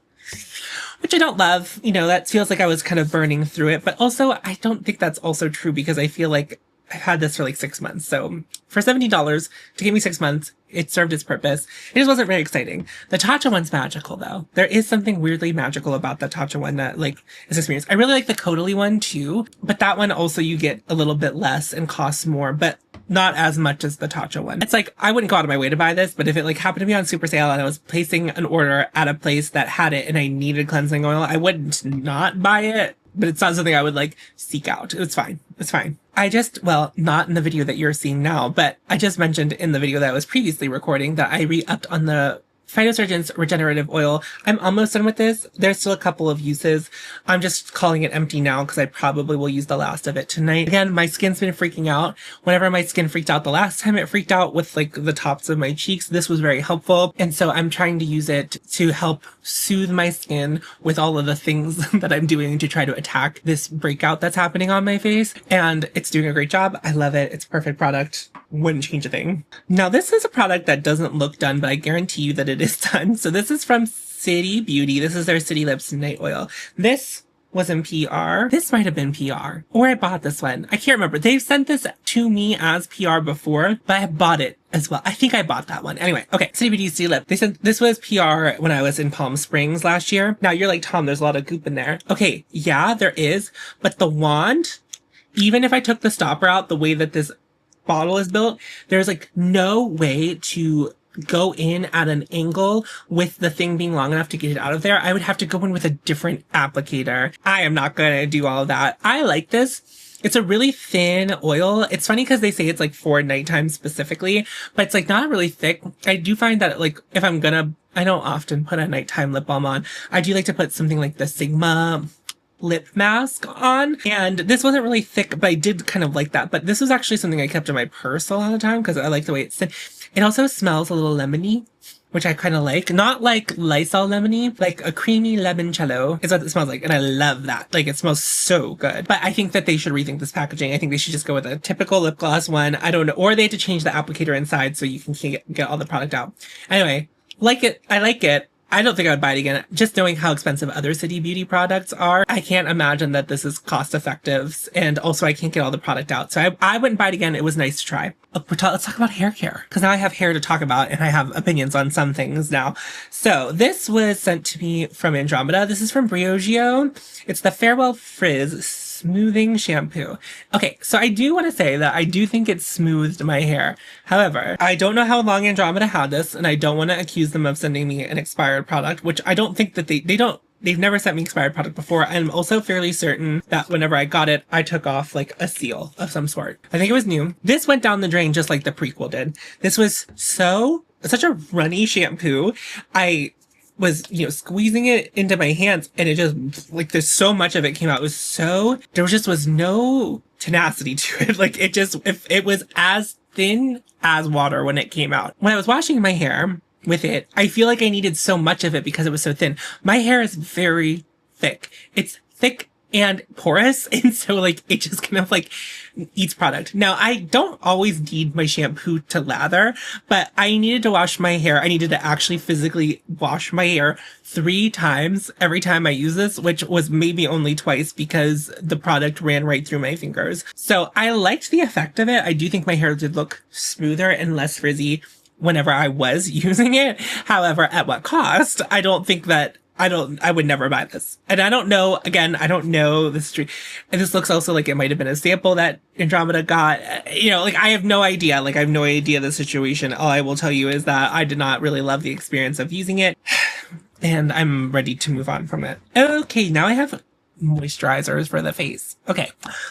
which I don't love. You know, that feels like I was kind of burning through it, but also I don't think that's also true because I feel like I've had this for like 6 months. So for $17 to give me 6 months it served its purpose. It just wasn't very exciting. The Tatcha one's magical though. There is something weirdly magical about the Tatcha one that like is experienced. I really like the Caudalie one too, but that one also you get a little bit less and costs more, but not as much as the Tatcha one. It's like, I wouldn't go out of my way to buy this, but if it like happened to be on super sale and I was placing an order at a place that had it and I needed cleansing oil, I wouldn't not buy it, but it's not something I would like seek out. It's fine. It's fine. I just, well, not in the video that you're seeing now, but I just mentioned in the video that I was previously recording that I re-upped on the Phytosurgence regenerative oil. I'm almost done with this. There's still a couple of uses. I'm just calling it empty now because I probably will use the last of it tonight. Again, my skin's been freaking out. Whenever my skin freaked out the last time, it freaked out with like the tops of my cheeks. This was very helpful. And so I'm trying to use it to help soothe my skin with all of the things that I'm doing to try to attack this breakout that's happening on my face. And it's doing a great job. I love it. It's a perfect product. Wouldn't change a thing. Now, this is a product that doesn't look done, but I guarantee you that it is done. So this is from City Beauty. This is their City Lips Night Oil. This was in PR. This might have been PR. Or I bought this one. I can't remember. They've sent this to me as PR before, but I bought it as well. I think I bought that one. Anyway, okay. City Beauty City Lip. They said this was PR when I was in Palm Springs last year. Now you're like, Tom, there's a lot of goop in there. Okay, yeah, there is. But the wand, even if I took the stopper out the way that this bottle is built, there's like no way to go in at an angle with the thing being long enough to get it out of there. I would have to go in with a different applicator. I am not going to do all of that. I like this. It's a really thin oil. It's funny because they say it's like for nighttime specifically, but it's like not really thick. I do find that like if I'm gonna, I don't often put a nighttime lip balm on. I do like to put something like the Sigma lip mask on, and this wasn't really thick, but I did kind of like that. But this was actually something I kept in my purse a lot of the time because I like the way it's thin. It also smells a little lemony, which I kind of like. Not like Lysol lemony, like a creamy limoncello is what it smells like, and I love that. Like, it smells so good. But I think that they should rethink this packaging. I think they should just go with a typical lip gloss one. I don't know, or they had to change the applicator inside so you can get all the product out. Anyway, like it. I like it. I don't think I would buy it again. Just knowing how expensive other City Beauty products are, I can't imagine that this is cost effective. And also I can't get all the product out. So I wouldn't buy it again. It was nice to try. Let's talk about hair care, because now I have hair to talk about and I have opinions on some things now. So this was sent to me from Andromeda. This is from Briogeo. It's the Farewell Frizz Smoothing Shampoo. Okay, so I do want to say that I do think it smoothed my hair. However, I don't know how long Andromeda had this, and I don't want to accuse them of sending me an expired product, which I don't think that they've never sent me expired product before. I'm also fairly certain that whenever I got it, I took off like a seal of some sort. I think it was new. This went down the drain just like the prequel did. This was such a runny shampoo. I was, squeezing it into my hands, and it just, like, there's so much of it came out. There was no tenacity to it. Like, it was as thin as water when it came out. When I was washing my hair with it, I feel like I needed so much of it because it was so thin. My hair is very thick. It's thick and porous, and so like it just kind of like eats product. Now, I don't always need my shampoo to lather, but I needed to wash my hair. I needed to actually physically wash my hair 3 times every time I use this, which was maybe only twice because the product ran right through my fingers. So I liked the effect of it. I do think my hair did look smoother and less frizzy whenever I was using it. However, at what cost? I would never buy this. And I don't know, again, I don't know the street. And this looks also like it might have been a sample that Andromeda got. I have no idea. Like, I have no idea the situation. All I will tell you is that I did not really love the experience of using it. And I'm ready to move on from it. Okay, now I have moisturizers for the face. Okay,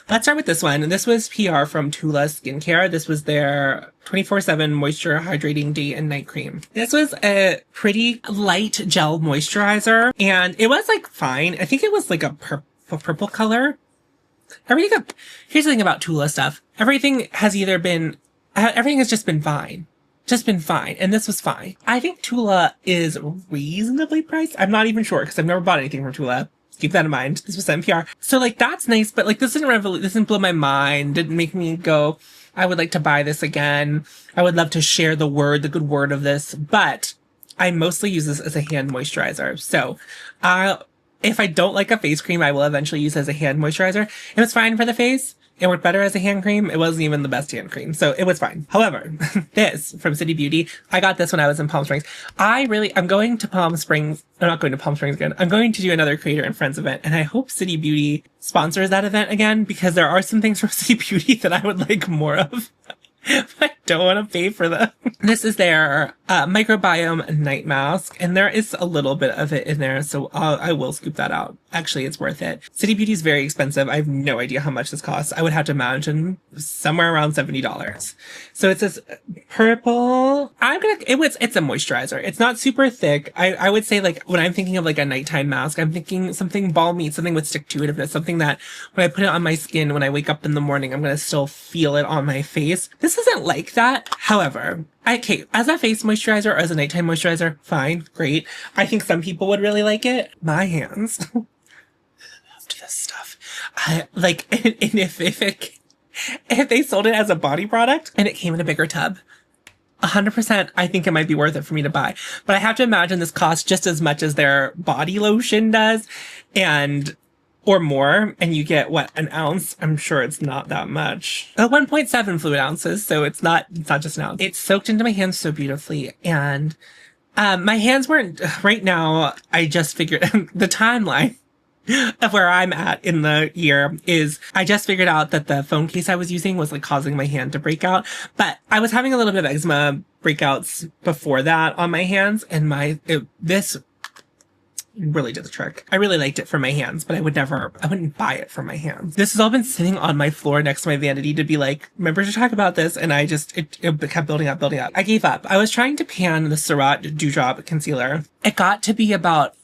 let's start with this one. And this was PR from Tula Skincare. This was their 24/7 moisture hydrating day and night cream. This was a pretty light gel moisturizer, and it was like fine. I think it was like a purple color. Here's the thing about Tula stuff. Everything has just been fine. Just been fine. And this was fine. I think Tula is reasonably priced. I'm not even sure because I've never bought anything from Tula. Keep that in mind. This was NPR. So like, that's nice, but like, this didn't blow my mind. Didn't make me go, I would like to buy this again. I would love to share the good word of this, but I mostly use this as a hand moisturizer. So, if I don't like a face cream, I will eventually use it as a hand moisturizer. And it's fine for the face. It worked better as a hand cream. It wasn't even the best hand cream, so it was fine. However, this from City Beauty, I got this when I was in Palm Springs. I'm going to Palm Springs. I'm not going to Palm Springs again. I'm going to do another Creator and Friends event, and I hope City Beauty sponsors that event again, because there are some things from City Beauty that I would like more of. I don't want to pay for them. This is their microbiome night mask, and there is a little bit of it in there, so I will scoop that out. Actually, it's worth it. City Beauty is very expensive. I have no idea how much this costs. I would have to imagine somewhere around $70. So it's this purple. It's a moisturizer. It's not super thick. I would say, like, when I'm thinking of like a nighttime mask, I'm thinking something balmy, something with stick-to-itiveness, something that when I put it on my skin, when I wake up in the morning, I'm gonna still feel it on my face. This isn't like that. However, as a face moisturizer or as a nighttime moisturizer, fine, great. I think some people would really like it. My hands. To this stuff. And if they sold it as a body product and it came in a bigger tub, 100%, I think it might be worth it for me to buy. But I have to imagine this costs just as much as their body lotion does, or more, and you get, what, an ounce? I'm sure it's not that much. 1.7 fluid ounces, so it's not just an ounce. It's soaked into my hands so beautifully, and my hands weren't, right now, I just figured, the timeline of where I'm at in the year is, I just figured out that the phone case I was using was like causing my hand to break out, but I was having a little bit of eczema breakouts before that on my hands, and this really did the trick. I really liked it for my hands, but I wouldn't buy it for my hands. This has all been sitting on my floor next to my vanity to be like, remember to talk about this, and it kept building up. I gave up. I was trying to pan the Surratt Dewdrop concealer. It got to be about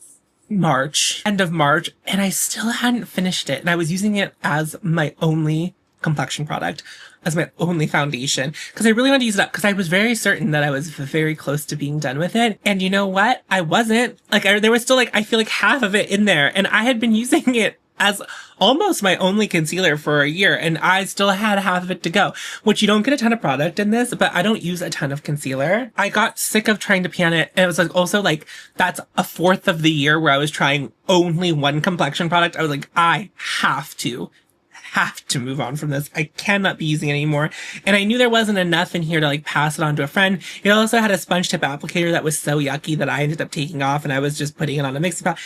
end of March, and I still hadn't finished it, and I was using it as my only complexion product, as my only foundation, because I really wanted to use it up, because I was very certain that I was very close to being done with it. And you know what? I wasn't. Like, there was still, like, I feel like half of it in there, and I had been using it as almost my only concealer for a year, and I still had half of it to go, which you don't get a ton of product in this, but I don't use a ton of concealer. I got sick of trying to pan it, and it was like, also like, that's a fourth of the year where I was trying only one complexion product. I was like, I have to move on from this. I cannot be using it anymore. And I knew there wasn't enough in here to like pass it on to a friend. It also had a sponge tip applicator that was so yucky that I ended up taking off, and I was just putting it on a mixing pot.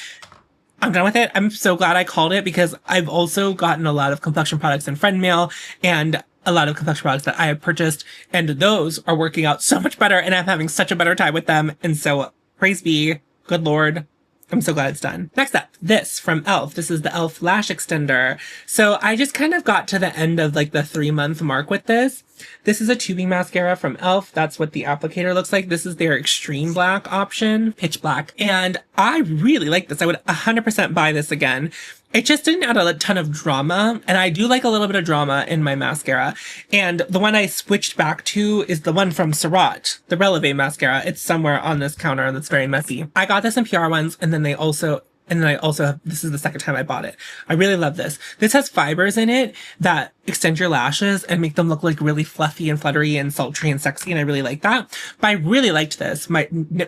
I'm done with it. I'm so glad I called it, because I've also gotten a lot of complexion products in friend mail and a lot of complexion products that I have purchased, and those are working out so much better, and I'm having such a better time with them. And so praise be, good Lord. I'm so glad it's done. Next up, this from e.l.f. This is the e.l.f. Lash Extender. So I just kind of got to the end of like the 3-month mark with this. This is a tubing mascara from e.l.f. That's what the applicator looks like. This is their extreme black option, pitch black. And I really like this. I would 100% buy this again. It just didn't add a ton of drama, and I do like a little bit of drama in my mascara. And the one I switched back to is the one from Surratt, the Releve mascara. It's somewhere on this counter, and it's very messy. I got this in PR ones, and then I also have, this is the second time I bought it. I really love this. This has fibers in it that extend your lashes and make them look like really fluffy and fluttery and sultry and sexy, and I really like that. But I really liked this.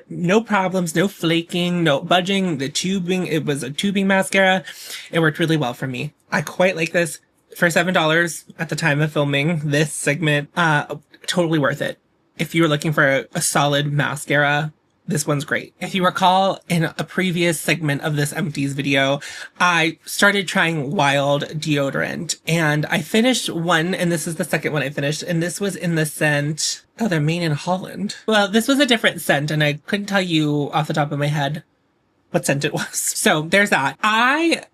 No problems, no flaking, no budging. The tubing, it was a tubing mascara. It worked really well for me. I quite like this. For $7 at the time of filming this segment, totally worth it. If you were looking for a solid mascara, this one's great. If you recall, in a previous segment of this empties video, I started trying Wild deodorant, and I finished one, and this is the second one I finished, and this was in the scent, oh, they're made in Holland. Well, this was a different scent, and I couldn't tell you off the top of my head what scent it was. So there's that. I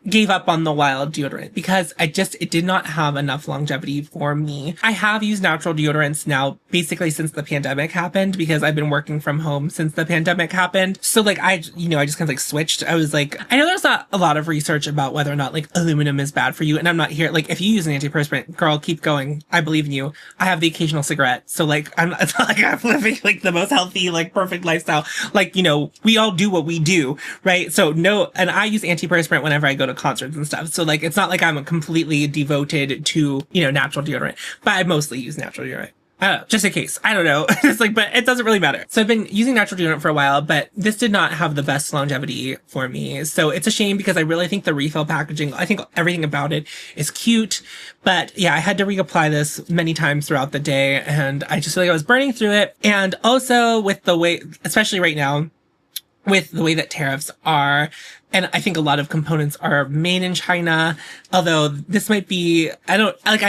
gave up on the Wild deodorant because it did not have enough longevity for me. I have used natural deodorants now basically since the pandemic happened, because I've been working from home since the pandemic happened. So like I just kind of like switched. I was like, I know there's not a lot of research about whether or not like aluminum is bad for you, and I'm not here, like, if you use an antiperspirant, girl, keep going. I believe in you. I have the occasional cigarette. So like, it's not like I'm living like the most healthy, like perfect lifestyle. Like, we all do what we do, right? So no, and I use antiperspirant whenever I go to concerts and stuff. So like, it's not like I'm completely devoted to, natural deodorant, but I mostly use natural deodorant. Just in case. I don't know. It's like, but it doesn't really matter. So I've been using natural deodorant for a while, but this did not have the best longevity for me. So it's a shame because I really think the refill packaging, I think everything about it is cute. But yeah, I had to reapply this many times throughout the day and I just feel like I was burning through it. And also with the way, especially right now, with the way that tariffs are, and I think a lot of components are made in China, although this might be, I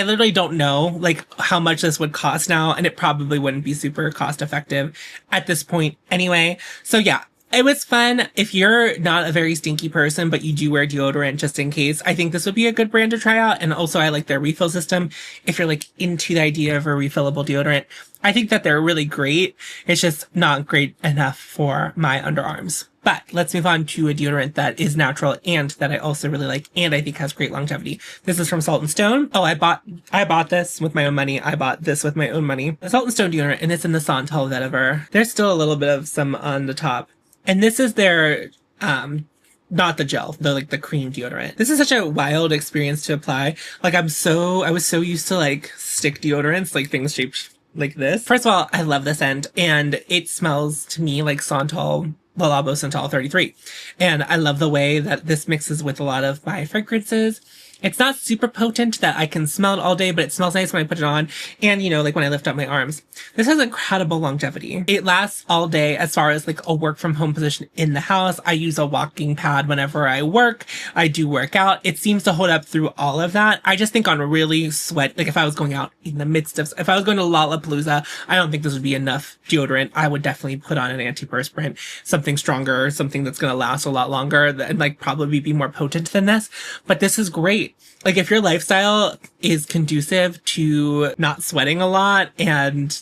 literally don't know, like, how much this would cost now, and it probably wouldn't be super cost effective at this point anyway. So yeah, it was fun. If you're not a very stinky person, but you do wear deodorant just in case, I think this would be a good brand to try out. And also I like their refill system. If you're like into the idea of a refillable deodorant, I think that they're really great. It's just not great enough for my underarms. But let's move on to a deodorant that is natural and that I also really like and I think has great longevity. This is from Salt and Stone. Oh, I bought this with my own money. I bought this with my own money. The Salt and Stone deodorant, and it's in the Santal vetiver. There's still a little bit of some on the top. And this is their, not the gel, the cream deodorant. This is such a wild experience to apply. Like I was so used to like stick deodorants, like things shaped like this. First of all, I love this scent and it smells to me like Santal, Le Labo Santal 33. And I love the way that this mixes with a lot of my fragrances. It's not super potent that I can smell it all day, but it smells nice when I put it on. And, you know, like when I lift up my arms. This has incredible longevity. It lasts all day as far as like a work from home position in the house. I use a walking pad whenever I work. I do work out. It seems to hold up through all of that. I just think on really like if I was going out in the midst of, if I was going to Lollapalooza, I don't think this would be enough deodorant. I would definitely put on an antiperspirant, something stronger, something that's going to last a lot longer and like probably be more potent than this. But this is great. Like if your lifestyle is conducive to not sweating a lot, and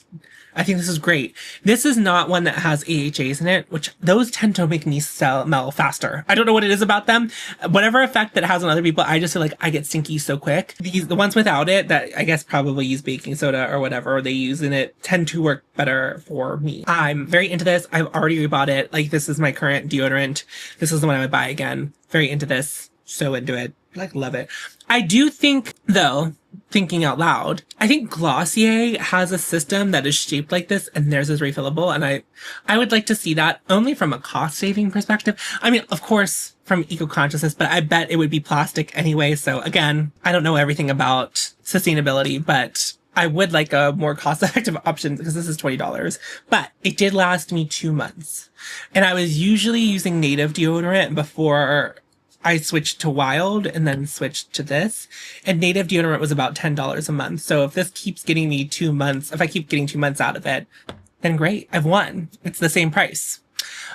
I think this is great. This is not one that has AHAs in it, which those tend to make me smell faster. I don't know what it is about them. Whatever effect that it has on other people, I just feel like I get stinky so quick. The ones without it that I guess probably use baking soda or whatever they use in it tend to work better for me. I'm very into this. I've already rebought it. Like this is my current deodorant. This is the one I would buy again. Very into this. So into it. Like love it. I do think though, thinking out loud, I think Glossier has a system that is shaped like this and theirs is refillable. And I would like to see that only from a cost saving perspective. I mean, of course, from eco-consciousness, but I bet it would be plastic anyway. So again, I don't know everything about sustainability, but I would like a more cost-effective option because this is $20, but it did last me 2 months. And I was usually using native deodorant before I switched to Wild and then switched to this, and native deodorant was about $10 a month. So if this keeps getting me 2 months, if I keep getting 2 months out of it, then great. I've won. It's the same price.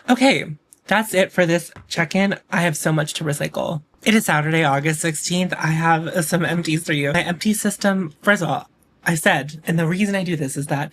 Okay. That's it for this check-in. I have so much to recycle. It is Saturday, August 16th. I have some empties for you. My empty system, first of all, I said, and the reason I do this is that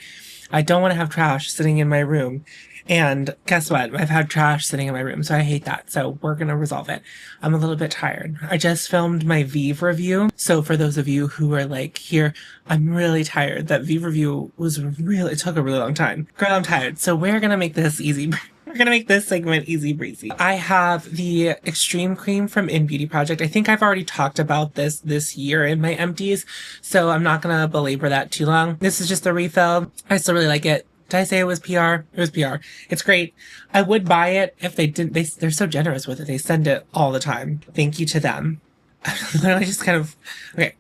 I don't want to have trash sitting in my room. And guess what? I've had trash sitting in my room, so I hate that. So we're going to resolve it. I'm a little bit tired. I just filmed my Vive review. So for those of you who are like, here, I'm really tired. That Vive review it took a really long time. Girl, I'm tired. So we're going to make this easy. We're going to make this segment easy breezy. I have the Extreme Cream from In Beauty Project. I think I've already talked about this year in my empties, so I'm not going to belabor that too long. This is just a refill. I still really like it. Did I say it was PR? It was PR. It's great. I would buy it if they didn't. They're so generous with it. They send it all the time. Thank you to them. Literally just kind of, okay.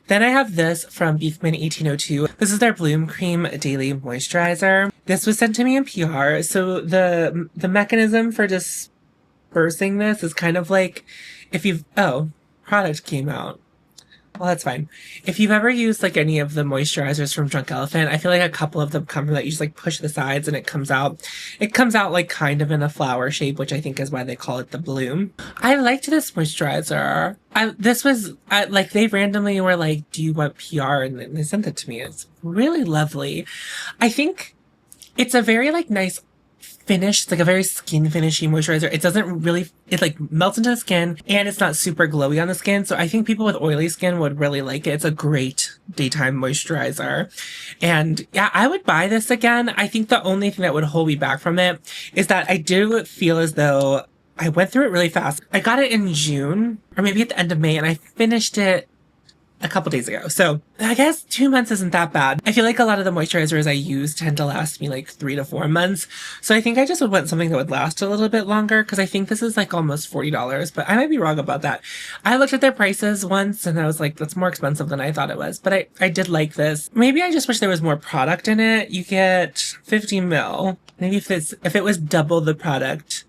Then I have this from Beefman 1802. This is their Bloom Cream Daily Moisturizer. This was sent to me in PR. So the mechanism for dispersing this is kind of like if product came out. Well, that's fine. If you've ever used like any of the moisturizers from Drunk Elephant, I feel like a couple of them come from that. You just like push the sides and it comes out. It comes out like kind of in a flower shape, which I think is why they call it the bloom. I liked this moisturizer. They randomly were like, do you want PR? And they sent it to me. It's really lovely. I think it's a very like nice finish. It's like a very skin finishy moisturizer. It doesn't really, it like melts into the skin and it's not super glowy on the skin. So I think people with oily skin would really like it. It's a great daytime moisturizer. And yeah, I would buy this again. I think the only thing that would hold me back from it is that I do feel as though I went through it really fast. I got it in June or maybe at the end of May and I finished it a couple days ago. So I guess 2 months isn't that bad. I feel like a lot of the moisturizers I use tend to last me like 3 to 4 months. So I think I just would want something that would last a little bit longer because I think this is like almost $40, but I might be wrong about that. I looked at their prices once and I was like, that's more expensive than I thought it was, but I did like this. Maybe I just wish there was more product in it. You get 50 mil. Maybe if it was double the product,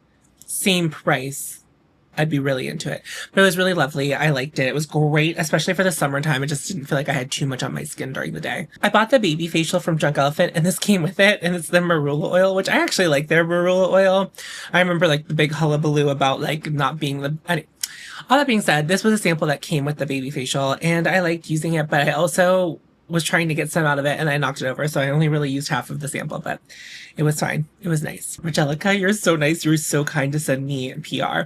same price, I'd be really into it. But it was really lovely. I liked it. It was great, especially for the summertime. It just didn't feel like I had too much on my skin during the day. I bought the baby facial from Drunk Elephant and this came with it, and it's the marula oil, which I actually like their marula oil. I remember like the big hullabaloo about like not being the... All that being said, this was a sample that came with the baby facial and I liked using it, but I also was trying to get some out of it and I knocked it over. So I only really used half of the sample, but it was fine. It was nice. Angelica, you're so nice. You were so kind to send me PR.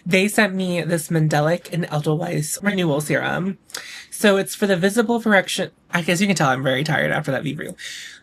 They sent me this Mandelic and Edelweiss Renewal Serum. So it's for the visible correction. I guess you can tell I'm very tired after that review.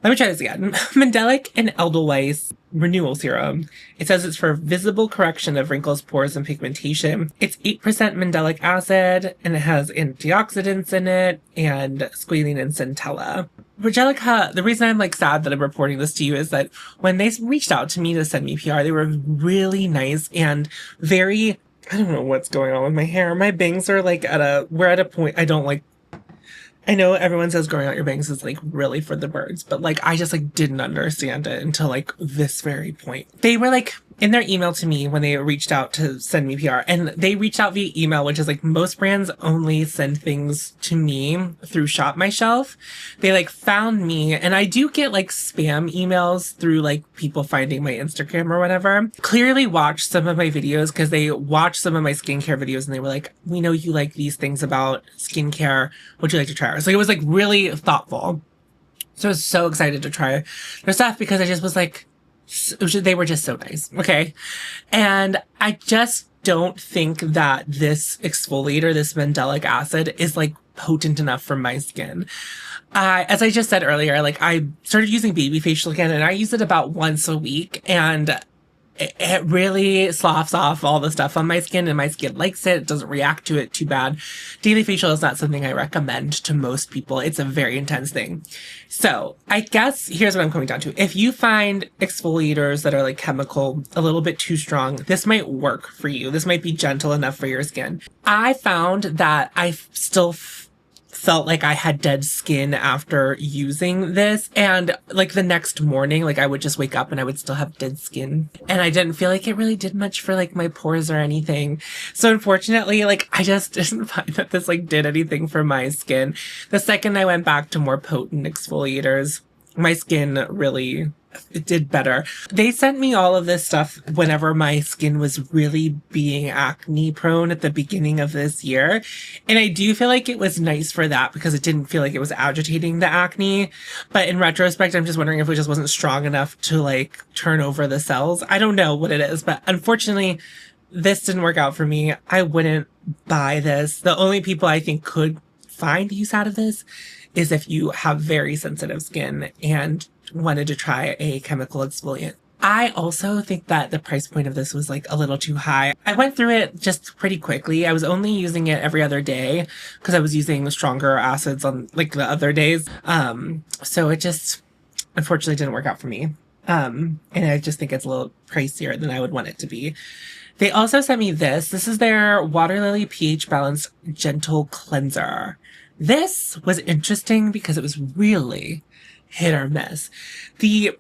Let me try this again. Mandelic and Edelweiss Renewal Serum. It says it's for visible correction of wrinkles, pores, and pigmentation. It's 8% mandelic acid, and it has antioxidants in it, and squalene and centella. Angelica, the reason I'm like sad that I'm reporting this to you is that when they reached out to me to send me PR, they were really nice and very... I don't know what's going on with my hair. My bangs are like we're at a point I don't like. I know everyone says growing out your bangs is like really for the birds, but like I just like didn't understand it until like this very point. They were like in their email to me when they reached out to send me PR, and they reached out via email, which is like most brands only send things to me through Shop My Shelf. They like found me, and I do get like spam emails through like people finding my Instagram or whatever. Clearly watched some of my videos because they watched some of my skincare videos and they were like, we know you like these things about skincare. Would you like to try ours? Like it was like really thoughtful. So I was so excited to try their stuff because I just was like, they were just so nice. Okay. And I just don't think that this exfoliator, this mandelic acid, is like potent enough for my skin. As I just said earlier, like I started using baby facial again and I use it about once a week, and it really sloughs off all the stuff on my skin, and my skin likes it. It doesn't react to it too bad. Daily facial is not something I recommend to most people. It's a very intense thing. So I guess here's what I'm coming down to. If you find exfoliators that are like chemical a little bit too strong, this might work for you. This might be gentle enough for your skin. I found that I still felt like I had dead skin after using this, and like the next morning, like I would just wake up and I would still have dead skin, and I didn't feel like it really did much for like my pores or anything. So unfortunately, like I just didn't find that this like did anything for my skin. The second I went back to more potent exfoliators, my skin really... it did better. They sent me all of this stuff whenever my skin was really being acne prone at the beginning of this year. And I do feel like it was nice for that because it didn't feel like it was agitating the acne. But in retrospect, I'm just wondering if it just wasn't strong enough to like turn over the cells. I don't know what it is, but unfortunately, this didn't work out for me. I wouldn't buy this. The only people I think could find use out of this is if you have very sensitive skin and wanted to try a chemical exfoliant. I also think that the price point of this was like a little too high. I went through it just pretty quickly. I was only using it every other day because I was using the stronger acids on like the other days. So it just unfortunately didn't work out for me. And I just think it's a little pricier than I would want it to be. They also sent me this. This is their Water Lily pH Balance Gentle Cleanser. This was interesting because it was really hit or miss. The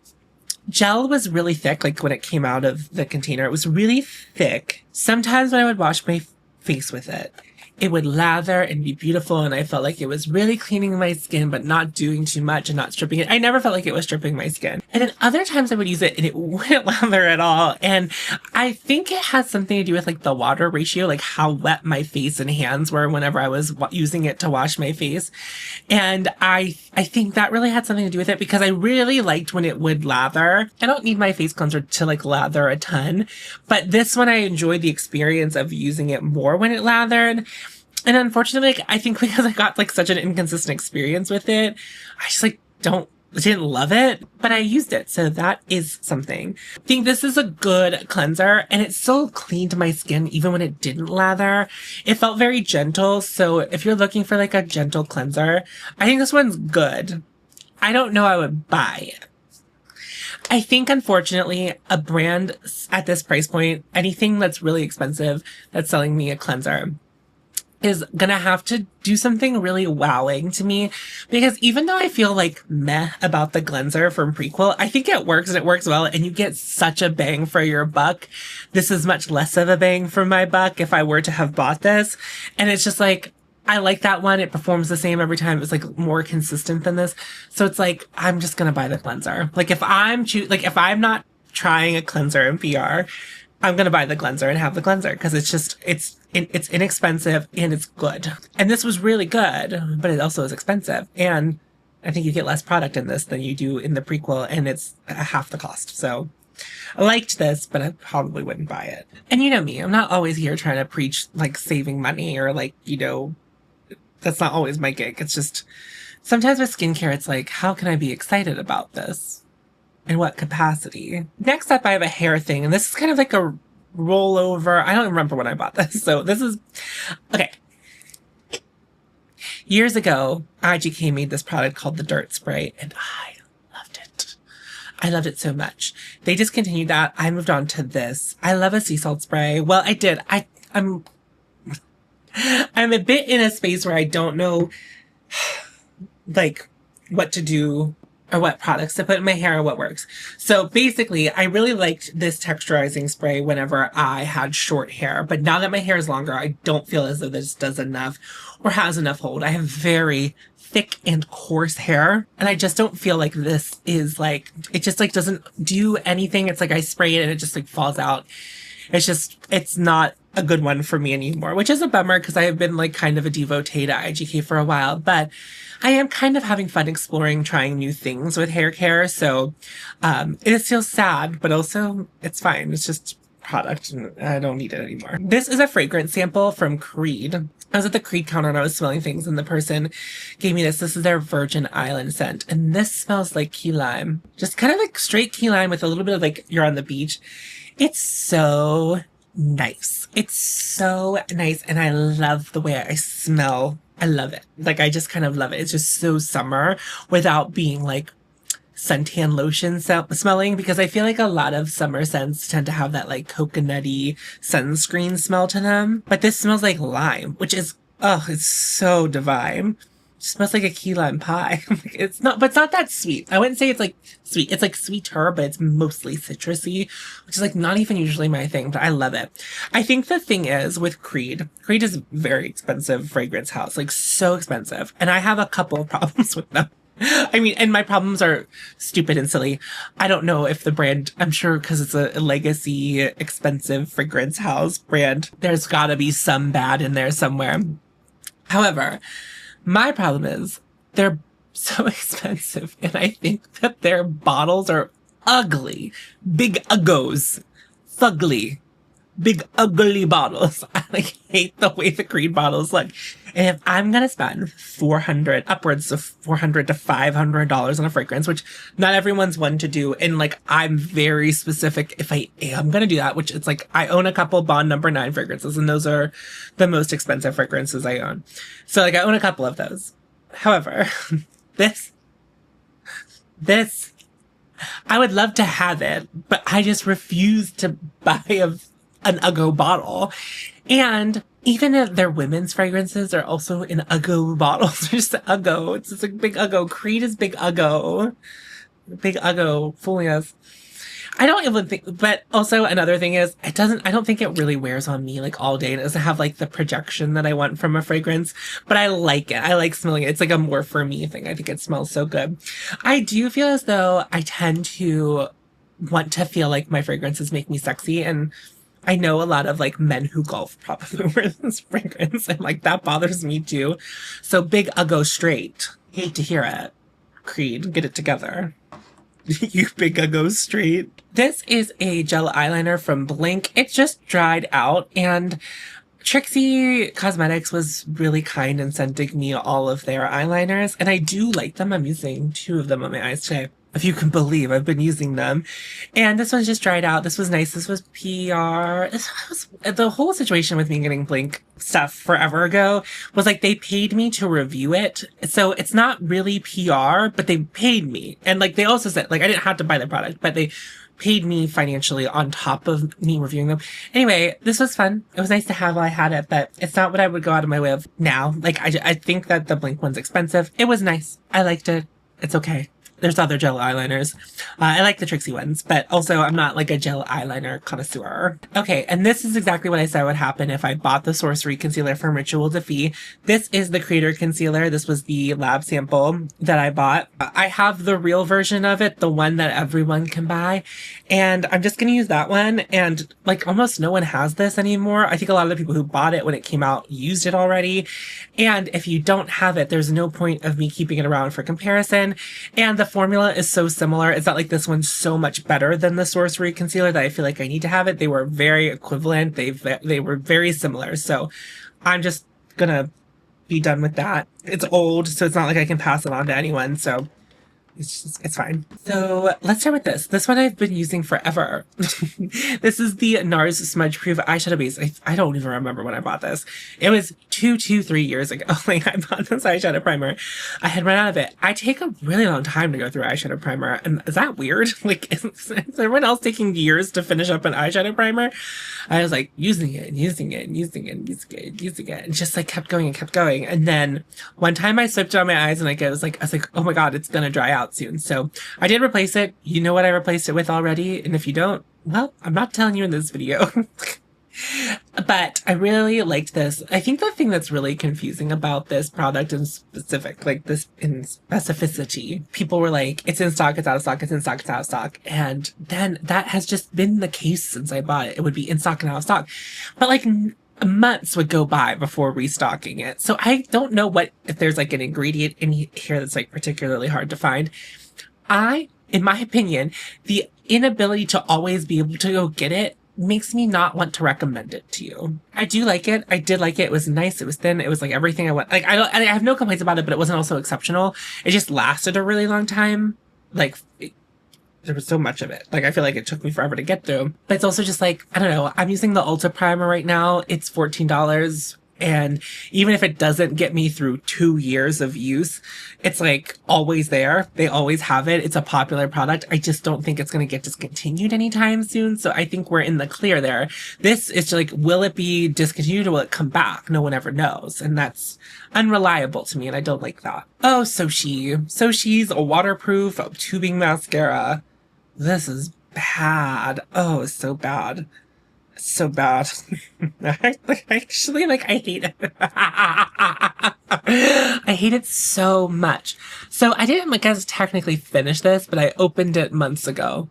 gel was really thick, like when it came out of the container, it was really thick. Sometimes when I would wash my face with it, it would lather and be beautiful, and I felt like it was really cleaning my skin, but not doing too much and not stripping it. I never felt like it was stripping my skin. And then other times I would use it and it wouldn't lather at all. And I think it has something to do with like the water ratio, like how wet my face and hands were whenever I was using it to wash my face. And I think that really had something to do with it because I really liked when it would lather. I don't need my face cleanser to like lather a ton, but this one I enjoyed the experience of using it more when it lathered. And unfortunately, like, I think because I got like such an inconsistent experience with it, I just like don't didn't love it, but I used it. So that is something. I think this is a good cleanser, and it still cleaned my skin even when it didn't lather. It felt very gentle. So if you're looking for like a gentle cleanser, I think this one's good. I don't know I would buy it. I think, unfortunately, a brand at this price point, anything that's really expensive that's selling me a cleanser, is gonna have to do something really wowing to me, because even though I feel like meh about the cleanser from Prequel, I think it works and it works well, and you get such a bang for your buck. This is much less of a bang for my buck if I were to have bought this. And it's just like, I like that one. It performs the same every time. It's like more consistent than this. So it's like, I'm just going to buy the cleanser. Like if if I'm not trying a cleanser in PR, I'm going to buy the cleanser and have the cleanser, because it's inexpensive and it's good. And this was really good, but it also is expensive. And I think you get less product in this than you do in the Prequel, and it's half the cost. So I liked this, but I probably wouldn't buy it. And you know me, I'm not always here trying to preach like saving money or like, that's not always my gig. It's just sometimes with skincare, it's like, how can I be excited about this? In what capacity? Next up, I have a hair thing, and this is kind of like a rollover. I don't remember when I bought this. So this is, okay. Years ago, IGK made this product called the Dirt Spray, and I loved it. I loved it so much. They discontinued that. I moved on to this. I love a sea salt spray. Well, I did. I'm a bit in a space where I don't know, like, what to do or what products to put in my hair or what works. So basically, I really liked this texturizing spray whenever I had short hair. But now that my hair is longer, I don't feel as though this does enough or has enough hold. I have very thick and coarse hair, and I just don't feel like this is like, it just like doesn't do anything. It's like I spray it and it just like falls out. It's not a good one for me anymore, which is a bummer, because I have been like kind of a devotee to IGK for a while, but I am kind of having fun exploring, trying new things with hair care. So, it feels sad, but also it's fine. It's just product and I don't need it anymore. This is a fragrance sample from Creed. I was at the Creed counter and I was smelling things, and the person gave me this. This is their Virgin Island scent. And this smells like key lime. Just kind of like straight key lime with a little bit of like you're on the beach. It's so nice. It's so nice. And I love the way I smell. I love it. Like, I just kind of love it. It's just so summer without being like suntan lotion smelling, because I feel like a lot of summer scents tend to have that like coconutty sunscreen smell to them. But this smells like lime, which is, oh, it's so divine. It smells like a key lime pie. It's not, but it's not that sweet. I wouldn't say it's like sweet. It's like sweeter, but it's mostly citrusy, which is like not even usually my thing, but I love it. I think the thing is with Creed is a very expensive fragrance house, like so expensive. And I have a couple of problems with them. I mean, and my problems are stupid and silly. I don't know if the brand, I'm sure because it's a legacy, expensive fragrance house brand, there's gotta be some bad in there somewhere. However, my problem is they're so expensive, and I think that their bottles are ugly. Big uggos. Fugly. Big ugly bottles. I like hate the way the Creed bottles look. And if I'm gonna spend upwards of $400 to $500 on a fragrance, which not everyone's one to do, and like I'm very specific if I am gonna do that, which it's like I own a couple Bond No. 9 fragrances, and those are the most expensive fragrances I own. So like I own a couple of those. However, this I would love to have it, but I just refuse to buy an Uggo bottle. And even if their women's fragrances are also in Uggo bottles, they're just Uggo. It's just like big Uggo. Creed is big Uggo. Big Uggo fooling us. I don't even think, but also another thing is I don't think it really wears on me like all day. It doesn't have like the projection that I want from a fragrance, but I like it. I like smelling it. It's like a more for me thing. I think it smells so good. I do feel as though I tend to want to feel like my fragrances make me sexy, and I know a lot of like men who golf probably wear this fragrance, and like that bothers me too. So big Uggo straight. Hate to hear it. Creed, get it together. You big Uggo straight. This is a gel eyeliner from Blink. It just dried out, and Trixie Cosmetics was really kind and sending me all of their eyeliners, and I do like them. I'm using 2 of them on my eyes today. If you can believe, I've been using them. And this one's just dried out. This was nice. This was PR. This was, the whole situation with me getting Blink stuff forever ago was like they paid me to review it. So it's not really PR, but they paid me. And like they also said, like I didn't have to buy the product, but they paid me financially on top of me reviewing them. Anyway, this was fun. It was nice to have while I had it, but it's not what I would go out of my way of now. Like I think that the Blink one's expensive. It was nice. I liked it. It's okay. There's other gel eyeliners. I like the Trixie ones, but also I'm not like a gel eyeliner connoisseur. Okay, and this is exactly what I said would happen if I bought the Sorcery Concealer from Ritual Defee. This is the Creator Concealer. This was the lab sample that I bought. I have the real version of it, the one that everyone can buy, and I'm just gonna use that one. And like almost no one has this anymore. I think a lot of the people who bought it when it came out used it already. And if you don't have it, there's no point of me keeping it around for comparison. And the formula is so similar. It's not like this one's so much better than the Sorcery Concealer that I feel like I need to have it. They were very equivalent. They were very similar. So I'm just gonna be done with that. It's old, so it's not like I can pass it on to anyone. So it's fine. So let's start with this. This one I've been using forever. This is the NARS Smudge Proof Eyeshadow Base. I don't even remember when I bought this. It was 3 years ago. Like I bought this eyeshadow primer. I had run out of it. I take a really long time to go through eyeshadow primer. And is that weird? Like is everyone else taking years to finish up an eyeshadow primer? I was like using it and using it and using it and using it and using it. And just like kept going and kept going. And then one time I swiped it on my eyes and like I was like, oh my God, it's gonna dry out soon. So I did replace it. You know what I replaced it with already. And if you don't, well, I'm not telling you in this video. But I really liked this. I think the thing that's really confusing about this product in specific, like this in specificity, people were like, it's in stock, it's out of stock, it's in stock, it's out of stock. And then that has just been the case since I bought it. It would be in stock and out of stock. But like months would go by before restocking it. So I don't know if there's like an ingredient in here that's like particularly hard to find. In my opinion, the inability to always be able to go get it makes me not want to recommend it to you. I do like it. I did like it. It was nice. It was thin. It was like everything I want. Like I have no complaints about it, but it wasn't also exceptional. It just lasted a really long time. Like there was so much of it. Like I feel like it took me forever to get through. But it's also just like, I don't know. I'm using the Ulta Primer right now. It's $14. And even if it doesn't get me through 2 years of use, it's like always there. They always have it. It's a popular product. I just don't think it's going to get discontinued anytime soon. So I think we're in the clear there. This is like, will it be discontinued or will it come back? No one ever knows. And that's unreliable to me. And I don't like that. Oh, Sochi's a waterproof tubing mascara. This is bad. Oh, it's so bad. So bad. Actually, like, I hate it. I hate it so much. So I didn't, like, guess technically finish this, but I opened it months ago.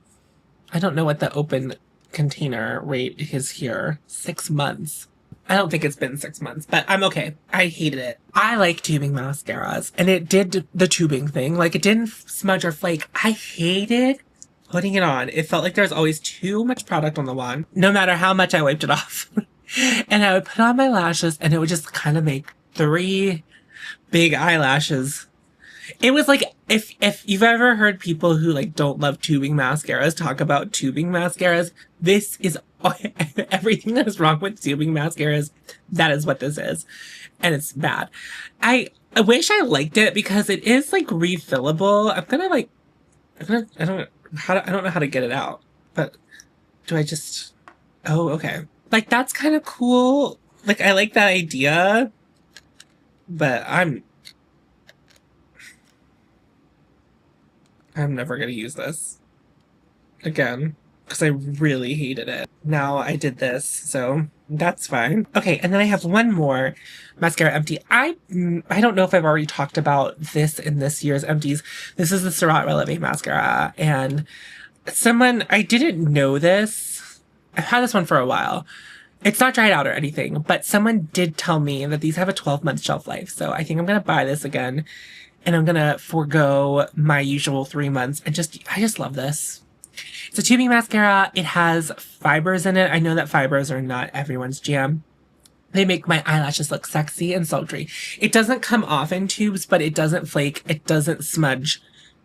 I don't know what the open container rate is here. 6 months. I don't think it's been 6 months, but I'm okay. I hated it. I like tubing mascaras, and it did the tubing thing. Like, it didn't smudge or flake. I hated putting it on. It felt like there was always too much product on the wand, no matter how much I wiped it off. And I would put on my lashes and it would just kind of make 3 big eyelashes. It was like, if you've ever heard people who like don't love tubing mascaras talk about tubing mascaras, this is everything that is wrong with tubing mascaras. That is what this is. And it's bad. I wish I liked it because it is like refillable. I don't know how to get it out, but do I just, oh, okay. Like, that's kind of cool. Like, I like that idea, but I'm never going to use this again because I really hated it. Now I did this, so that's fine. Okay, and then I have one more mascara empty. I don't know if I've already talked about this in this year's empties. This is the Surratt Releve mascara, and I didn't know this. I've had this one for a while. It's not dried out or anything, but someone did tell me that these have a 12-month shelf life. So I think I'm going to buy this again, and I'm going to forego my usual 3 months. And I just love this. It's a tubing mascara. It has fibers in it. I know that fibers are not everyone's jam. They make my eyelashes look sexy and sultry. It doesn't come off in tubes, but it doesn't flake. It doesn't smudge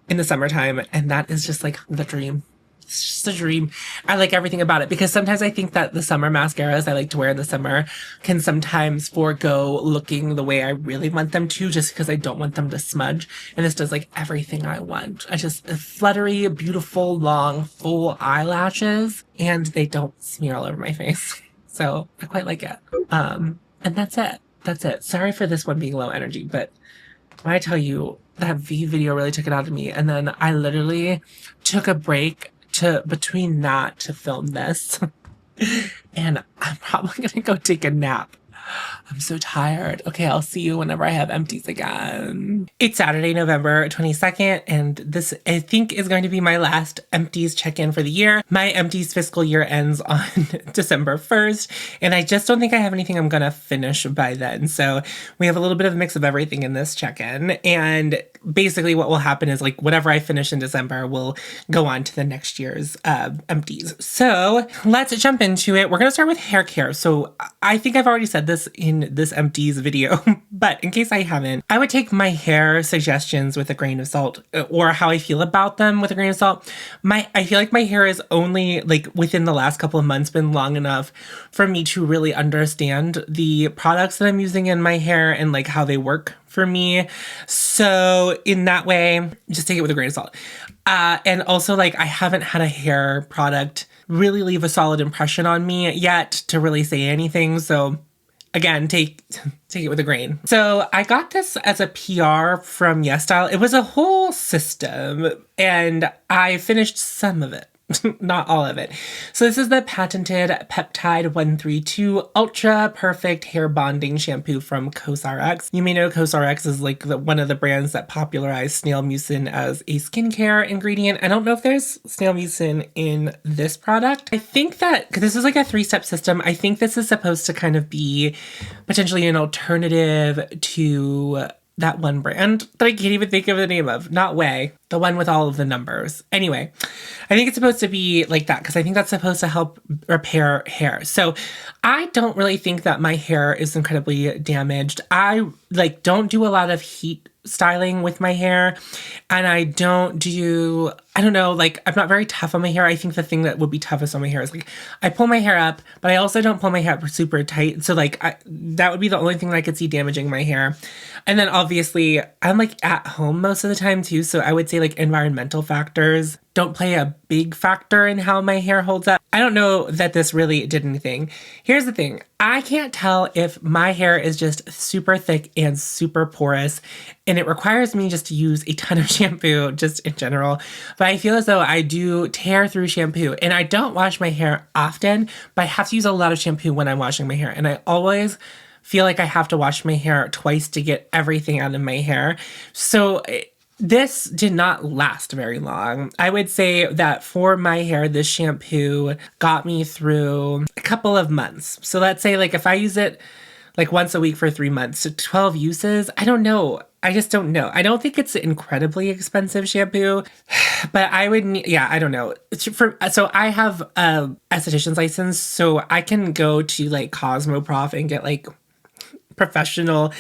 in the summertime. And that is just like the dream. It's just a dream. I like everything about it because sometimes I think that the summer mascaras I like to wear in the summer can sometimes forego looking the way I really want them to just because I don't want them to smudge. And this does like everything I want. I just fluttery, beautiful, long, full eyelashes, and they don't smear all over my face. So I quite like it. And that's it. That's it. Sorry for this one being low energy, but when I tell you that V video really took it out of me, and then I literally took a break between that to film this. And I'm probably gonna go take a nap. I'm so tired. Okay, I'll see you whenever I have empties again. It's Saturday, November 22nd, and this, I think, is going to be my last empties check-in for the year. My empties fiscal year ends on December 1st, and I just don't think I have anything I'm gonna finish by then. So we have a little bit of a mix of everything in this check-in, and basically what will happen is like whatever I finish in December will go on to the next year's empties. So let's jump into it. We're gonna start with hair care. So I think I've already said this in this empties video, but in case I haven't, I would take my hair suggestions with a grain of salt, or how I feel about them with a grain of salt. I feel like my hair is only like within the last couple of months been long enough for me to really understand the products that I'm using in my hair and like how they work for me. So in that way, just take it with a grain of salt. And also like I haven't had a hair product really leave a solid impression on me yet to really say anything. So again, take it with a grain. So I got this as a PR from YesStyle. It was a whole system and I finished some of it. Not all of it. So this is the patented Peptide 132 Ultra Perfect Hair Bonding Shampoo from CosRx. You may know CosRx is like one of the brands that popularized snail mucin as a skincare ingredient. I don't know if there's snail mucin in this product. I think that, because this is like a 3-step system, I think this is supposed to kind of be potentially an alternative to that one brand that I can't even think of the name of. Not Way. The one with all of the numbers. Anyway, I think it's supposed to be like that because I think that's supposed to help repair hair. So I don't really think that my hair is incredibly damaged. I don't do a lot of heat styling with my hair, and I don't do, I don't know, like I'm not very tough on my hair. I think the thing that would be toughest on my hair is like I pull my hair up, but I also don't pull my hair up super tight. So like that would be the only thing that I could see damaging my hair. And then obviously I'm like at home most of the time too. So I would say like environmental factors don't play a big factor in how my hair holds up. I don't know that this really did anything. Here's the thing. I can't tell if my hair is just super thick and super porous and it requires me just to use a ton of shampoo just in general. But I feel as though I do tear through shampoo and I don't wash my hair often, but I have to use a lot of shampoo when I'm washing my hair. And I always feel like I have to wash my hair twice to get everything out of my hair. So this did not last very long. I would say that for my hair, this shampoo got me through a couple of months. So let's say like if I use it like once a week for 3 months, so 12 uses, I don't know. I just don't know. I don't think it's an incredibly expensive shampoo, but I would need, yeah, I don't know. So I have a esthetician's license, so I can go to like Cosmoprof and get like professional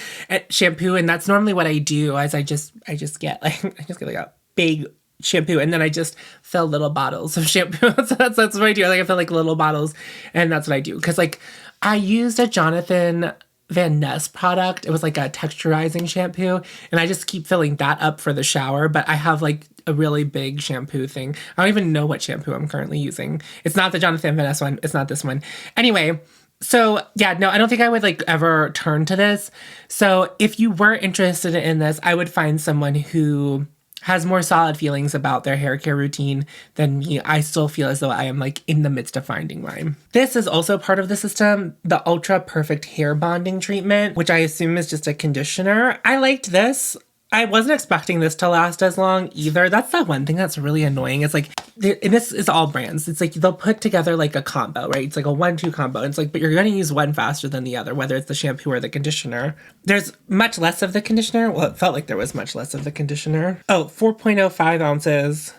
shampoo, and that's normally what I do. As I just get like a big shampoo, and then I just fill little bottles of shampoo. So that's what I do. Like I fill like little bottles, and that's what I do. Because like I used a Jonathan Van Ness product. It was like a texturizing shampoo, and I just keep filling that up for the shower. But I have like a really big shampoo thing. I don't even know what shampoo I'm currently using. It's not the Jonathan Van Ness one. It's not this one. Anyway. So yeah, no, I don't think I would like ever turn to this. So if you were interested in this, I would find someone who has more solid feelings about their hair care routine than me. I still feel as though I am like in the midst of finding mine. This is also part of the system, the Ultra Perfect Hair Bonding Treatment, which I assume is just a conditioner. I liked this. I wasn't expecting this to last as long either. That's the one thing that's really annoying. It's like, and this is all brands. It's like they'll put together like a combo, right? It's like a 1-2 combo. It's like, but you're going to use one faster than the other, whether it's the shampoo or the conditioner. There's much less of the conditioner. Well, it felt like there was much less of the conditioner. Oh, 4.05 ounces.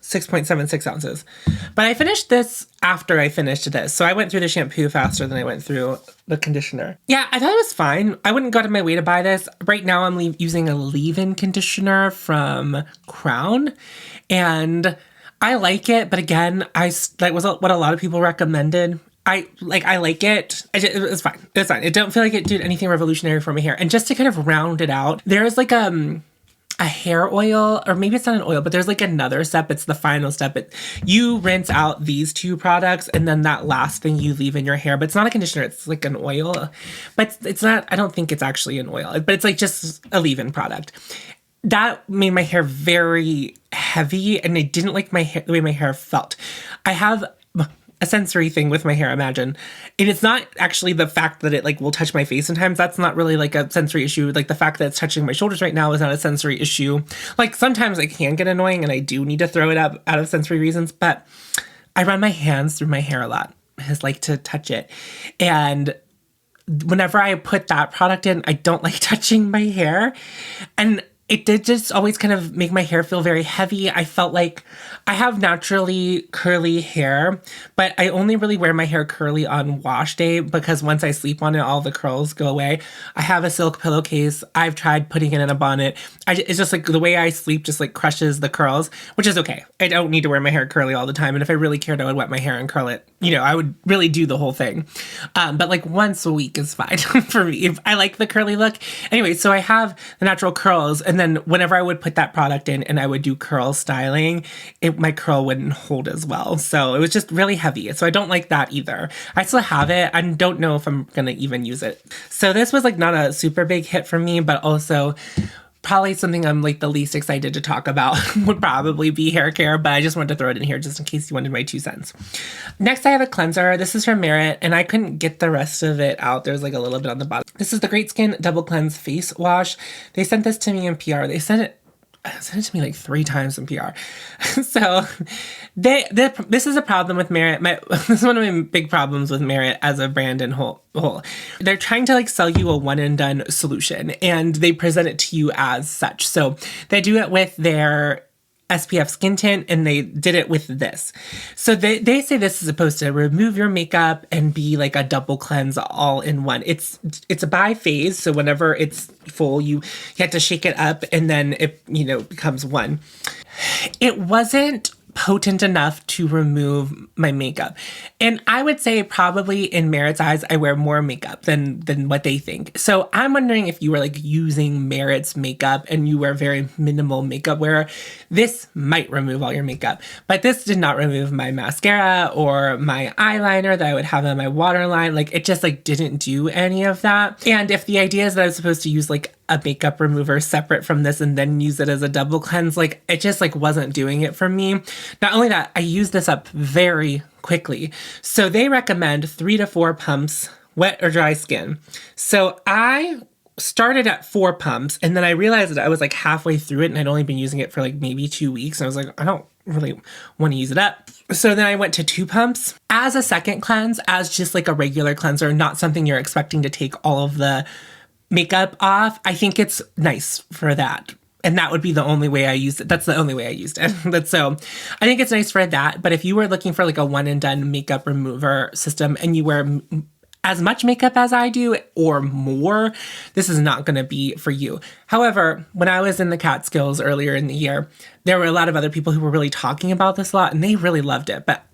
6.76 ounces. But I finished this after I finished this. So I went through the shampoo faster than I went through the conditioner. Yeah, I thought it was fine. I wouldn't go out of my way to buy this. Right now I'm using a leave-in conditioner from Crown. And I like it. But again, that was what a lot of people recommended. I like it. It was fine. It's fine. I don't feel like it did anything revolutionary for my hair. And just to kind of round it out, there's like a hair oil, or maybe it's not an oil, but there's like another step. It's the final step. You rinse out these two products, and then that last thing you leave in your hair. But it's not a conditioner. It's like an oil. But it's not, I don't think it's actually an oil. But it's like just a leave-in product. That made my hair very heavy, and I didn't like the way my hair felt. I have a sensory thing with my hair, imagine. And it's not actually the fact that it like will touch my face sometimes. That's not really like a sensory issue. Like the fact that it's touching my shoulders right now is not a sensory issue. Like sometimes it can get annoying and I do need to throw it up out of sensory reasons, but I run my hands through my hair a lot. I just like to touch it. And whenever I put that product in, I don't like touching my hair. And it did just always kind of make my hair feel very heavy. I felt like I have naturally curly hair, but I only really wear my hair curly on wash day because once I sleep on it, all the curls go away. I have a silk pillowcase. I've tried putting it in a bonnet. It's just like the way I sleep just like crushes the curls, which is okay. I don't need to wear my hair curly all the time. And if I really cared, I would wet my hair and curl it. You know, I would really do the whole thing. But like once a week is fine for me. I like the curly look. Anyway, so I have the natural curls, and then whenever I would put that product in and I would do curl styling, my curl wouldn't hold as well. So it was just really heavy. So I don't like that either. I still have it. I don't know if I'm going to even use it. So this was like not a super big hit for me, but also probably something I'm like the least excited to talk about would probably be hair care, but I just wanted to throw it in here just in case you wanted my 2 cents. Next, I have a cleanser. This is from Merit, and I couldn't get the rest of it out. There's like a little bit on the bottom. This is the Great Skin Double Cleanse Face Wash. They sent this to me in PR. They sent it to me like 3 times in PR. So this is a problem with Merit. This is one of my big problems with Merit as a brand in whole. They're trying to like sell you a one and done solution, and they present it to you as such. So they do it with their SPF skin tint, and they did it with this. So they say this is supposed to remove your makeup and be like a double cleanse all in one. It's a bi-phase, so whenever it's full, you have to shake it up, and then it becomes one. It wasn't potent enough to remove my makeup. And I would say probably in Merit's eyes, I wear more makeup than what they think. So I'm wondering if you were like using Merit's makeup and you wear very minimal makeup wear, this might remove all your makeup. But this did not remove my mascara or my eyeliner that I would have on my waterline. Like it just like didn't do any of that. And if the idea is that I was supposed to use like a makeup remover separate from this and then use it as a double cleanse, like it just like wasn't doing it for me. Not only that, I used this up very quickly. So they recommend 3 to 4 pumps, wet or dry skin. So I started at 4 pumps, and then I realized that I was like halfway through it and I'd only been using it for like maybe 2 weeks. And I was like, I don't really want to use it up. So then I went to 2 pumps as a second cleanse, as just like a regular cleanser, not something you're expecting to take all of the makeup off. I think it's nice for that. And that would be the only way I used it. That's the only way I used it. So I think it's nice for that. But if you were looking for like a one and done makeup remover system and you wear as much makeup as I do or more, this is not going to be for you. However, when I was in the Catskills earlier in the year, there were a lot of other people who were really talking about this a lot and they really loved it. But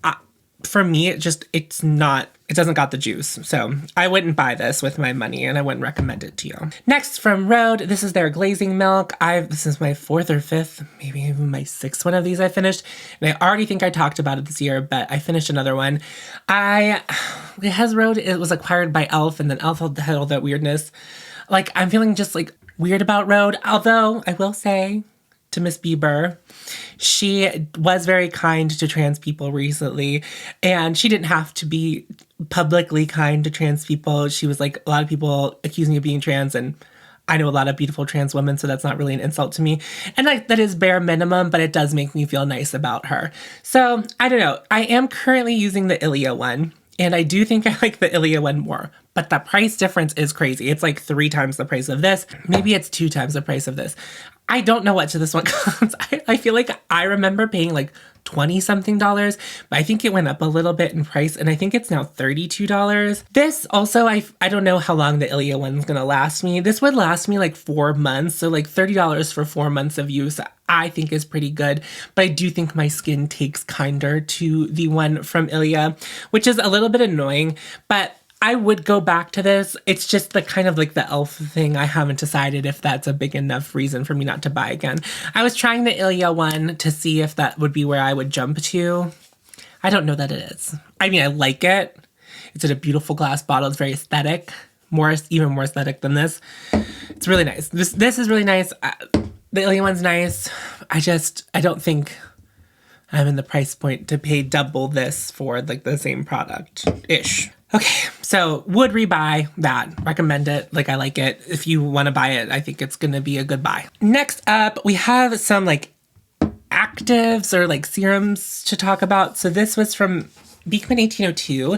for me, it doesn't got the juice. So I wouldn't buy this with my money and I wouldn't recommend it to you. Next from Rhode, this is their glazing milk. This is my 4th or 5th, maybe even my 6th one of these I finished. And I already think I talked about it this year, but I finished another one. It was acquired by e.l.f. and then e.l.f. had all that weirdness. Like I'm feeling just like weird about Rhode, although I will say to Miss Bieber, she was very kind to trans people recently, and she didn't have to be publicly kind to trans people. She was like, a lot of people accuse me of being trans, and I know a lot of beautiful trans women, so that's not really an insult to me. And that is bare minimum, but it does make me feel nice about her. So I don't know. I am currently using the Ilia one, and I do think I like the Ilia one more, but the price difference is crazy. It's like 3 times the price of this. Maybe it's 2 times the price of this. I don't know what this one costs. I feel like I remember paying like 20 something dollars, but I think it went up a little bit in price, and I think it's now $32. This also, I don't know how long the Ilia one's gonna last me. This would last me like 4 months, so like $30 for 4 months of use I think is pretty good, but I do think my skin takes kinder to the one from Ilia, which is a little bit annoying, but I would go back to this. It's just the kind of like the elf thing. I haven't decided if that's a big enough reason for me not to buy again. I was trying the Ilia one to see if that would be where I would jump to. I don't know that it is. I mean, I like it. It's in a beautiful glass bottle. It's very aesthetic. Even more aesthetic than this. It's really nice. This is really nice. The Ilia one's nice. I don't think I'm in the price point to pay double this for like the same product-ish. Okay, so would rebuy that. Recommend it. Like, I like it. If you want to buy it, I think it's going to be a good buy. Next up, we have some like actives or like serums to talk about. So this was from Beekman 1802.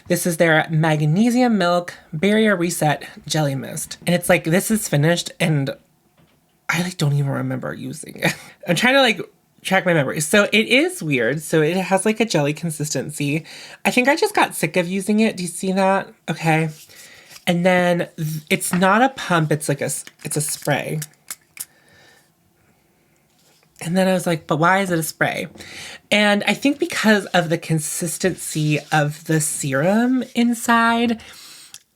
This is their Magnesium Milk Barrier Reset Jelly Mist. And it's like, this is finished and I like don't even remember using it. I'm trying to like track my memory. So it is weird. So it has like a jelly consistency. I think I just got sick of using it. Do you see that? Okay. And then it's not a pump. It's like it's a spray. And then I was like, but why is it a spray? And I think because of the consistency of the serum inside,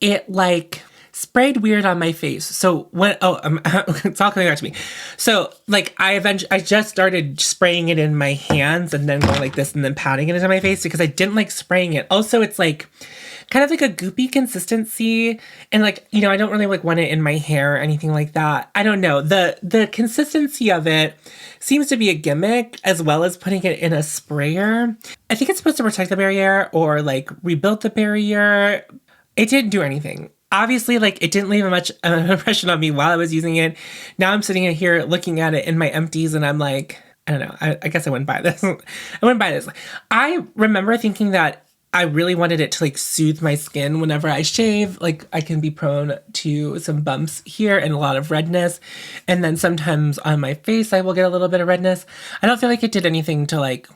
it like sprayed weird on my face. So it's all coming back to me. So like I just started spraying it in my hands and then going like this and then patting it into my face because I didn't like spraying it. Also, it's like kind of like a goopy consistency. And like, you know, I don't really like want it in my hair or anything like that. I don't know. The consistency of it seems to be a gimmick as well as putting it in a sprayer. I think it's supposed to protect the barrier or like rebuild the barrier. It didn't do anything. Obviously, like, it didn't leave much impression on me while I was using it. Now I'm sitting here looking at it in my empties and I'm like, I don't know. I guess I wouldn't buy this. I wouldn't buy this. I remember thinking that I really wanted it to like soothe my skin whenever I shave. Like, I can be prone to some bumps here and a lot of redness. And then sometimes on my face, I will get a little bit of redness. I don't feel like it did anything to like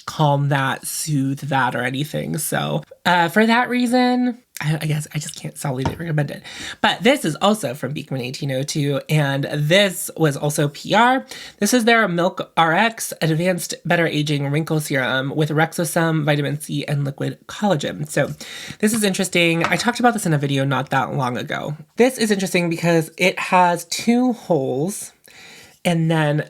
calm that, soothe that, or anything. So for that reason, I guess I just can't solidly recommend it. But this is also from Beekman 1802, and this was also PR. This is their Milk RX Advanced Better Aging Wrinkle Serum with Rexosome, vitamin C, and liquid collagen. So this is interesting. I talked about this in a video not that long ago. This is interesting because it has 2 holes, and then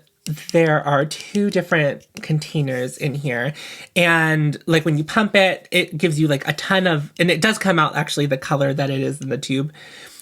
there are 2 different containers in here. And like when you pump it, it gives you like a ton of, and it does come out actually the color that it is in the tube.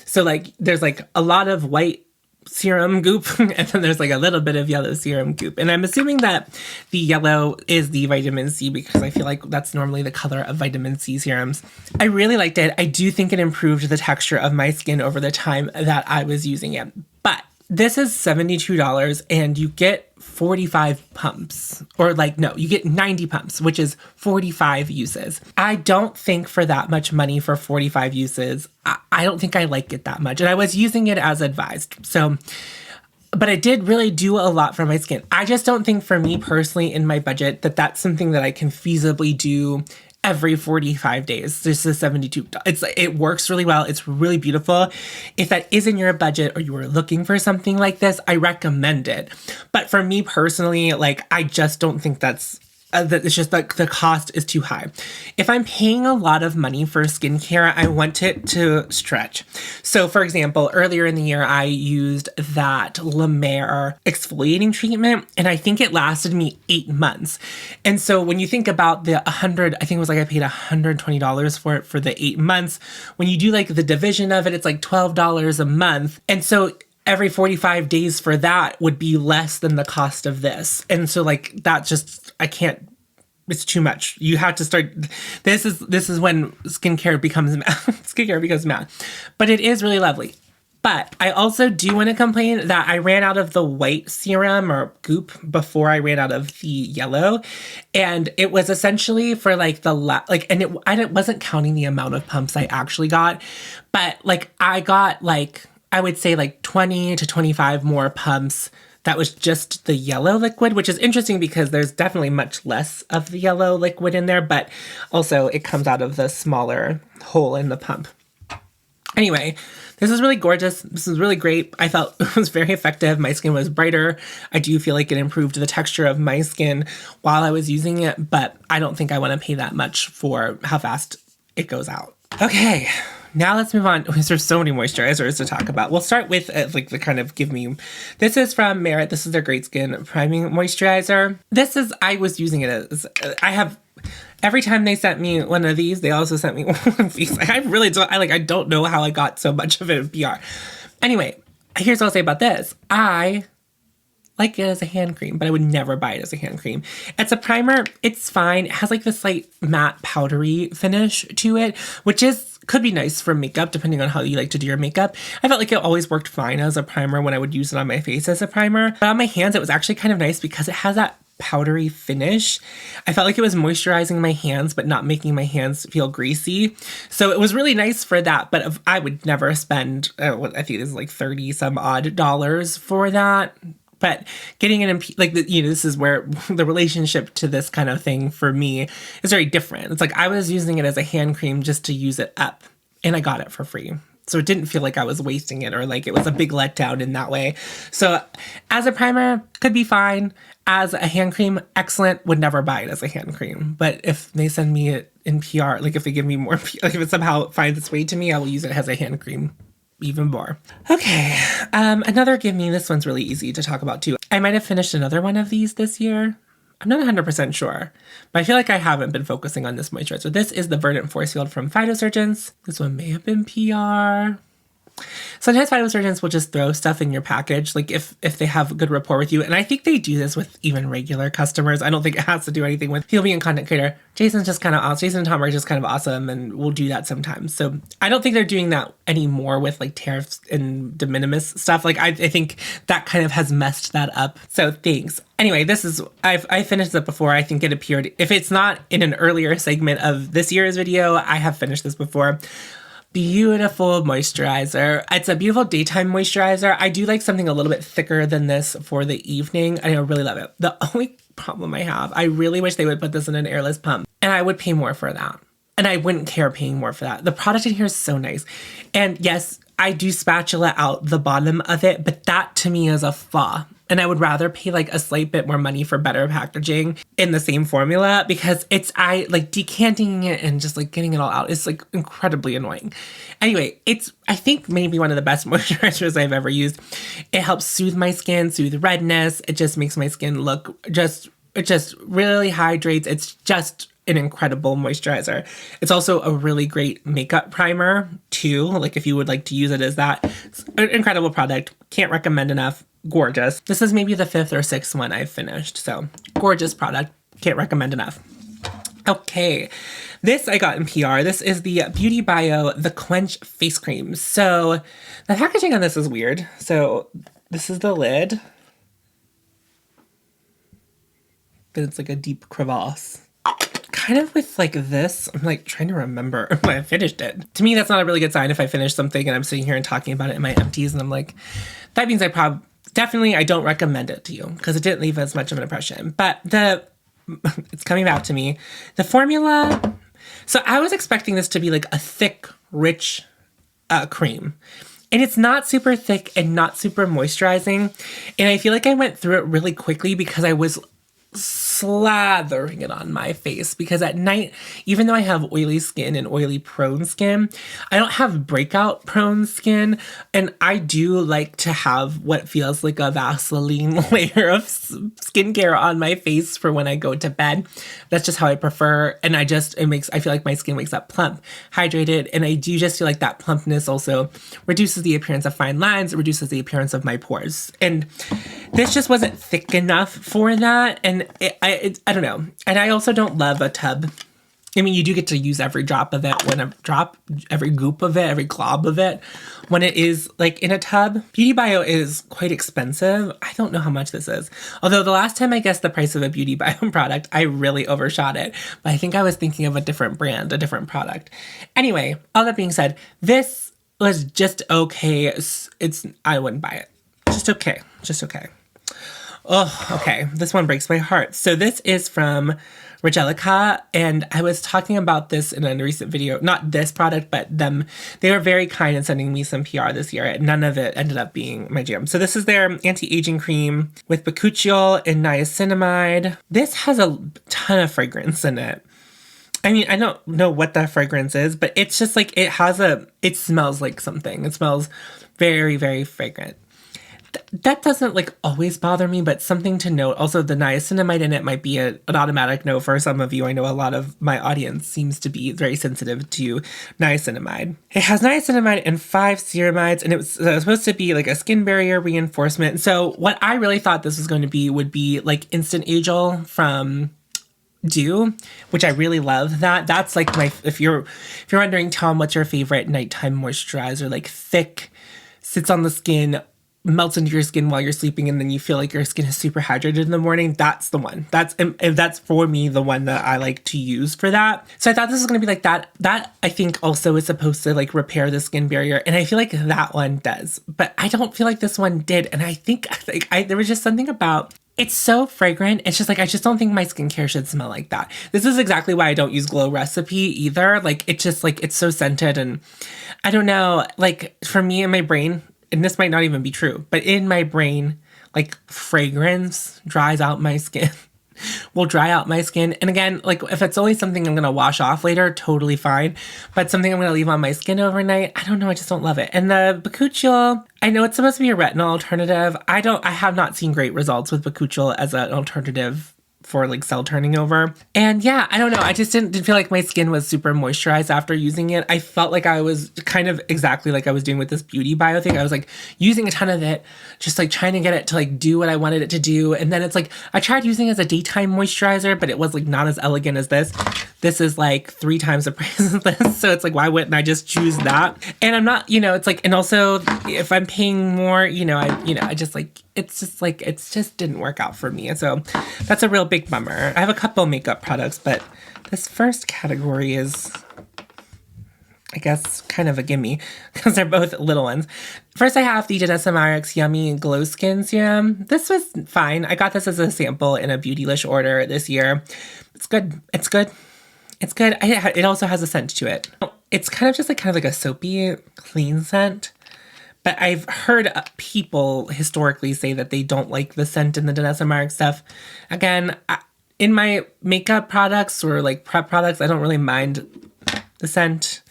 So like there's like a lot of white serum goop and then there's like a little bit of yellow serum goop. And I'm assuming that the yellow is the vitamin C because I feel like that's normally the color of vitamin C serums. I really liked it. I do think it improved the texture of my skin over the time that I was using it. But this is $72 and you get 45 pumps, or like, no, you get 90 pumps, which is 45 uses. I don't think for that much money for 45 uses, I don't think I like it that much. And I was using it as advised. So, but it did really do a lot for my skin. I just don't think for me personally in my budget that that's something that I can feasibly do every 45 days. This is $72. It works really well. It's really beautiful. If that is in your budget or you are looking for something like this, I recommend it. But for me personally, like, I just don't think that's it's just like the cost is too high. If I'm paying a lot of money for skincare, I want it to stretch. So for example, earlier in the year, I used that La Mer exfoliating treatment, and I think it lasted me 8 months. And so when you think about the I think it was like I paid $120 for it for the 8 months. When you do like the division of it, it's like $12 a month. And so every 45 days for that would be less than the cost of this. And so like that just, I can't, it's too much. You have to start, this is when skincare becomes math. But it is really lovely. But I also do want to complain that I ran out of the white serum or goop before I ran out of the yellow. And it was essentially for like and it wasn't counting the amount of pumps I actually got, but like I got like, I would say like 20 to 25 more pumps that was just the yellow liquid, which is interesting because there's definitely much less of the yellow liquid in there, but also it comes out of the smaller hole in the pump. Anyway, this is really gorgeous. This is really great. I felt it was very effective. My skin was brighter. I do feel like it improved the texture of my skin while I was using it, but I don't think I want to pay that much for how fast it goes out. Okay, now let's move on. There's so many moisturizers to talk about. We'll start with like the kind of give me. This is from Merit. This is their Great Skin Priming Moisturizer. I was using it as, every time they sent me one of these, they also sent me one of these. I don't know how I got so much of it in PR. Anyway, here's what I'll say about this. I like it as a hand cream, but I would never buy it as a hand cream. It's a primer. It's fine. It has like this slight matte powdery finish to it, which could be nice for makeup, depending on how you like to do your makeup. I felt like it always worked fine as a primer when I would use it on my face as a primer. But on my hands, it was actually kind of nice because it has that powdery finish. I felt like it was moisturizing my hands, but not making my hands feel greasy. So it was really nice for that, but I would never spend, I think this is like 30 some odd dollars for that. But getting this is where the relationship to this kind of thing for me is very different. It's like I was using it as a hand cream just to use it up, and I got it for free. So it didn't feel like I was wasting it or like it was a big letdown in that way. So as a primer, could be fine. As a hand cream, excellent. Would never buy it as a hand cream. But if they send me it in PR, like if they give me more, like if it somehow finds its way to me, I will use it as a hand cream even more. Okay, another give me. This one's really easy to talk about too. I might have finished another one of these this year. I'm not 100% sure, but I feel like I haven't been focusing on this moisturizer. This is the Verdant Force Field from Phytosurgeons. This one may have been PR. Sometimes Phytosurgeons will just throw stuff in your package, like if they have a good rapport with you. And I think they do this with even regular customers. I don't think it has to do anything with people being a content creator. Jason's just kind of awesome. Jason and Tom are just kind of awesome and will do that sometimes. So I don't think they're doing that anymore with like tariffs and de minimis stuff. Like I think that kind of has messed that up. So thanks. Anyway, I finished it before. I think it appeared. If it's not in an earlier segment of this year's video, I have finished this before. Beautiful moisturizer. It's a beautiful daytime moisturizer. I do like something a little bit thicker than this for the evening. I really love it. The only problem I have, I really wish they would put this in an airless pump, and I would pay more for that. And I wouldn't care paying more for that. The product in here is so nice. And yes, I do spatula out the bottom of it, but that to me is a flaw. And I would rather pay like a slight bit more money for better packaging in the same formula, because I like decanting it and just like getting it all out. It's like incredibly annoying. Anyway, it's, I think, maybe one of the best moisturizers I've ever used. It helps soothe my skin, soothe redness. It just makes my skin look it just really hydrates. It's just an incredible moisturizer. It's also a really great makeup primer too. Like if you would like to use it as that, it's an incredible product. Can't recommend enough. Gorgeous. This is maybe the 5th or 6th one I've finished. So gorgeous product. Can't recommend enough. Okay, this I got in PR. This is the Beauty Bio The Quench Face Cream. So the packaging on this is weird. So this is the lid. But it's like a deep crevasse. Kind of with like this, I'm like trying to remember when I finished it. To me, that's not a really good sign if I finish something and I'm sitting here and talking about it in my empties and I'm like, that means I don't recommend it to you because it didn't leave as much of an impression. But it's coming back to me. The formula, so I was expecting this to be like a thick, rich cream. And it's not super thick and not super moisturizing. And I feel like I went through it really quickly because I was slathering it on my face, because at night, even though I have oily skin and oily prone skin, I don't have breakout prone skin, and I do like to have what feels like a Vaseline layer of skincare on my face for when I go to bed. That's just how I prefer, and I feel like my skin wakes up plump, hydrated, and I do just feel like that plumpness also reduces the appearance of fine lines, it reduces the appearance of my pores, and this just wasn't thick enough for that, and I don't know. And I also don't love a tub. I mean, you do get to use every drop of it every goop of it, every glob of it when it is like in a tub. Beauty Bio is quite expensive. I don't know how much this is. Although the last time I guessed the price of a Beauty Bio product, I really overshot it. But I think I was thinking of a different brand, a different product. Anyway, all that being said, this was just okay. I wouldn't buy it. Just okay. Oh, okay. This one breaks my heart. So this is from Regelica, and I was talking about this in a recent video. Not this product, but them. They were very kind in sending me some PR this year. None of it ended up being my jam. So this is their anti-aging cream with bakuchiol and niacinamide. This has a ton of fragrance in it. I mean, I don't know what that fragrance is, but it's just like it smells like something. It smells very, very fragrant. That doesn't like always bother me, but something to note. Also, the niacinamide in it might be an automatic no for some of you. I know a lot of my audience seems to be very sensitive to niacinamide. It has niacinamide and 5 ceramides, and it was supposed to be like a skin barrier reinforcement. So what I really thought this was going to be would be like Instant Age-Ol from Dew, which I really love. That's like my, if you're wondering, Tom, what's your favorite nighttime moisturizer? Like thick, sits on the skin, melts into your skin while you're sleeping, and then you feel like your skin is super hydrated in the morning. That's the one. That's for me the one that I like to use for that. So I thought this was going to be like that. That I think also is supposed to like repair the skin barrier, and I feel like that one does, but I don't feel like this one did. And I think there was just something about, it's so fragrant. It's just like, I just don't think my skincare should smell like that. This is exactly why I don't use Glow Recipe either. Like, it's just like, it's so scented, and I don't know, like for me in my brain, and this might not even be true, but in my brain, like fragrance dries out my skin, will dry out my skin. And again, like if it's only something I'm going to wash off later, totally fine. But something I'm going to leave on my skin overnight, I don't know, I just don't love it. And the bakuchiol, I know it's supposed to be a retinol alternative. I have not seen great results with bakuchiol as an alternative for like cell turning over. And yeah, I don't know. I just didn't feel like my skin was super moisturized after using it. I felt like I was kind of exactly like I was doing with this Beauty Bio thing. I was like using a ton of it, just like trying to get it to like do what I wanted it to do. And then it's like, I tried using it as a daytime moisturizer, but it was like not as elegant as this. This is like 3 times the price of this. So it's like, why wouldn't I just choose that? And I'm not, it's like, and also if I'm paying more, I just like, it's just didn't work out for me. And so that's a real big bummer. I have a couple makeup products, but this first category is, I guess, kind of a gimme because they're both little ones. First, I have the Danessa Myricks Yummy Glow Skin Serum. This was fine. I got this as a sample in a Beautylish order this year. It's good. It's good. It's good. It also has a scent to it. It's kind of like a soapy, clean scent. But I've heard people historically say that they don't like the scent in the Danessa Myricks stuff. Again, in my makeup products or like prep products, I don't really mind the scent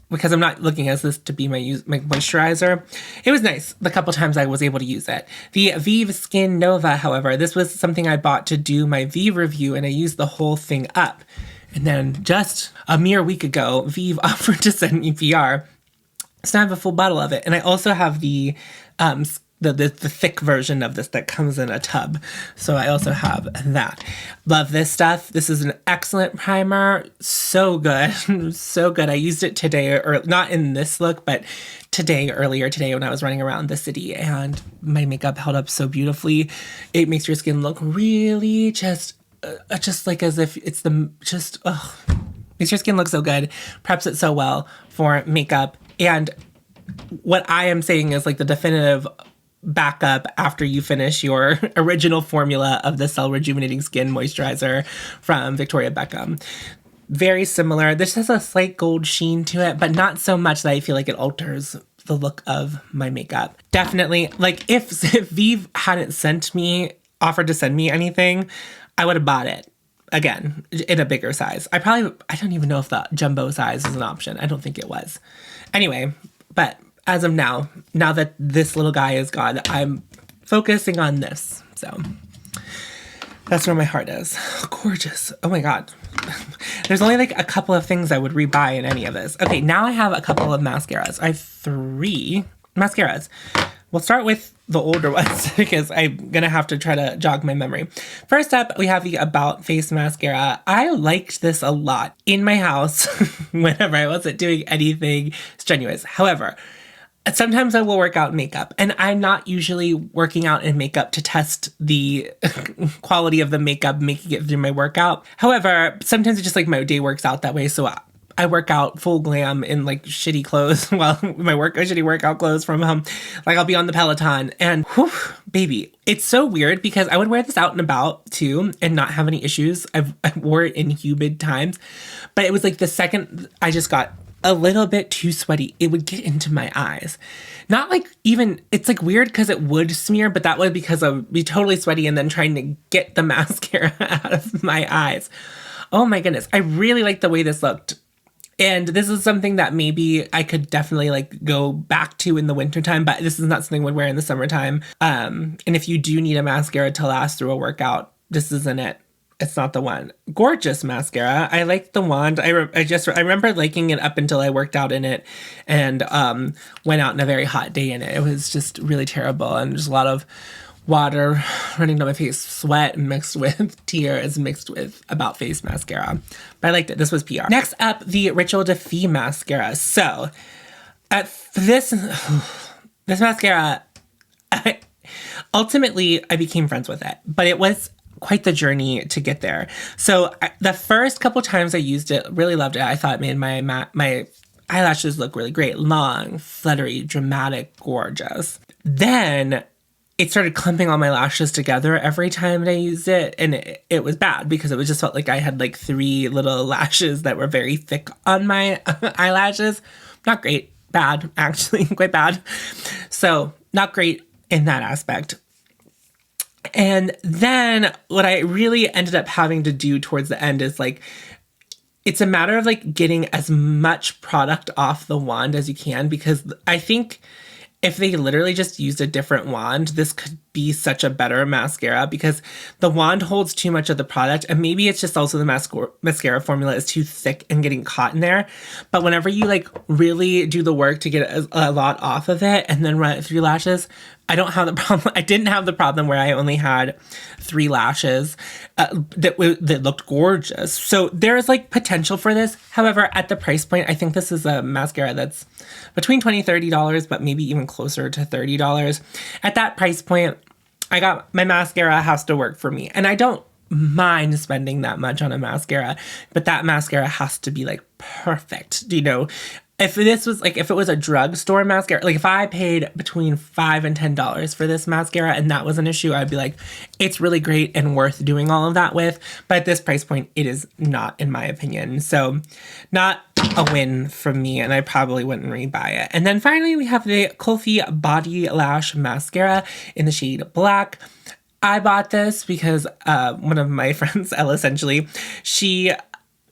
because I'm not looking at this to be my moisturizer. It was nice the couple times I was able to use it. The Vive Skin Nova, however, this was something I bought to do my Vive review, and I used the whole thing up. And then just a mere week ago, Vive offered to send me PR. So I have a full bottle of it. And I also have the thick version of this that comes in a tub. So I also have that. Love this stuff. This is an excellent primer. So good. So good. I used it today, or not in this look, but earlier today when I was running around the city, and my makeup held up so beautifully. It makes your skin look really just like as if it's makes your skin look so good. Preps it so well for makeup. And what I am saying is like the definitive backup after you finish your original formula of the Cell Rejuvenating Skin Moisturizer from Victoria Beckham. Very similar. This has a slight gold sheen to it, but not so much that I feel like it alters the look of my makeup. Definitely, like if Vive hadn't offered to send me anything, I would have bought it. Again, in a bigger size. I don't even know if the jumbo size is an option. I don't think it was. Anyway, but as of now that this little guy is gone, I'm focusing on this. So that's where my heart is. Gorgeous. Oh my God. There's only like a couple of things I would rebuy in any of this. Okay, now I have a couple of mascaras. I have 3 mascaras. We'll start with the older ones because I'm going to have to try to jog my memory. First up, we have the About Face Mascara. I liked this a lot in my house whenever I wasn't doing anything strenuous. However, sometimes I will work out in makeup, and I'm not usually working out in makeup to test the quality of the makeup, making it through my workout. However, sometimes it's just like my day works out that way, so I work out full glam in like shitty clothes while my shitty workout clothes from home. Like I'll be on the Peloton and whew, baby, it's so weird because I would wear this out and about too and not have any issues. I wore it in humid times, but it was like the second I just got a little bit too sweaty, it would get into my eyes. Not like even, it's like weird because it would smear, but that was because I would be totally sweaty and then trying to get the mascara out of my eyes. Oh my goodness. I really like the way this looked. And this is something that maybe I could definitely like go back to in the wintertime, but this is not something I would wear in the summertime. And if you do need a mascara to last through a workout, this isn't it. It's not the one. Gorgeous mascara. I like the wand. I remember liking it up until I worked out in it and went out in a very hot day in it. It was just really terrible and just a lot of water running down my face, sweat mixed with tears mixed with about face mascara. But I liked it. This was PR. Next up, the Ritual de Fille mascara. So this mascara, ultimately I became friends with it, but it was quite the journey to get there. So the first couple times I used it, really loved it. I thought it made my eyelashes look really great. Long, fluttery, dramatic, gorgeous. Then it started clumping all my lashes together every time I used it. And it was bad because it just felt like I had like 3 little lashes that were very thick on my eyelashes. Not great. Bad, actually. Quite bad. So not great in that aspect. And then what I really ended up having to do towards the end is like, it's a matter of like getting as much product off the wand as you can, because I think if they literally just used a different wand, this could be such a better mascara because the wand holds too much of the product. And maybe it's just also the mascara formula is too thick and getting caught in there. But whenever you like really do the work to get a lot off of it and then run it through lashes, I don't have the problem. I didn't have the problem where I only had 3 lashes that looked gorgeous. So there's like potential for this. However, at the price point, I think this is a mascara that's between $20, $30, but maybe even closer to $30. At that price point, I got my mascara has to work for me. And I don't mind spending that much on a mascara, but that mascara has to be like perfect. You know, if this was like, if it was a drugstore mascara, like if I paid between $5 and $10 for this mascara and that was an issue, I'd be like, it's really great and worth doing all of that with. But at this price point, it is not, in my opinion. So not a win from me, and I probably wouldn't rebuy it. And then finally, we have the Kulfi Body Lash Mascara in the shade Black. I bought this because one of my friends, Ella, essentially, she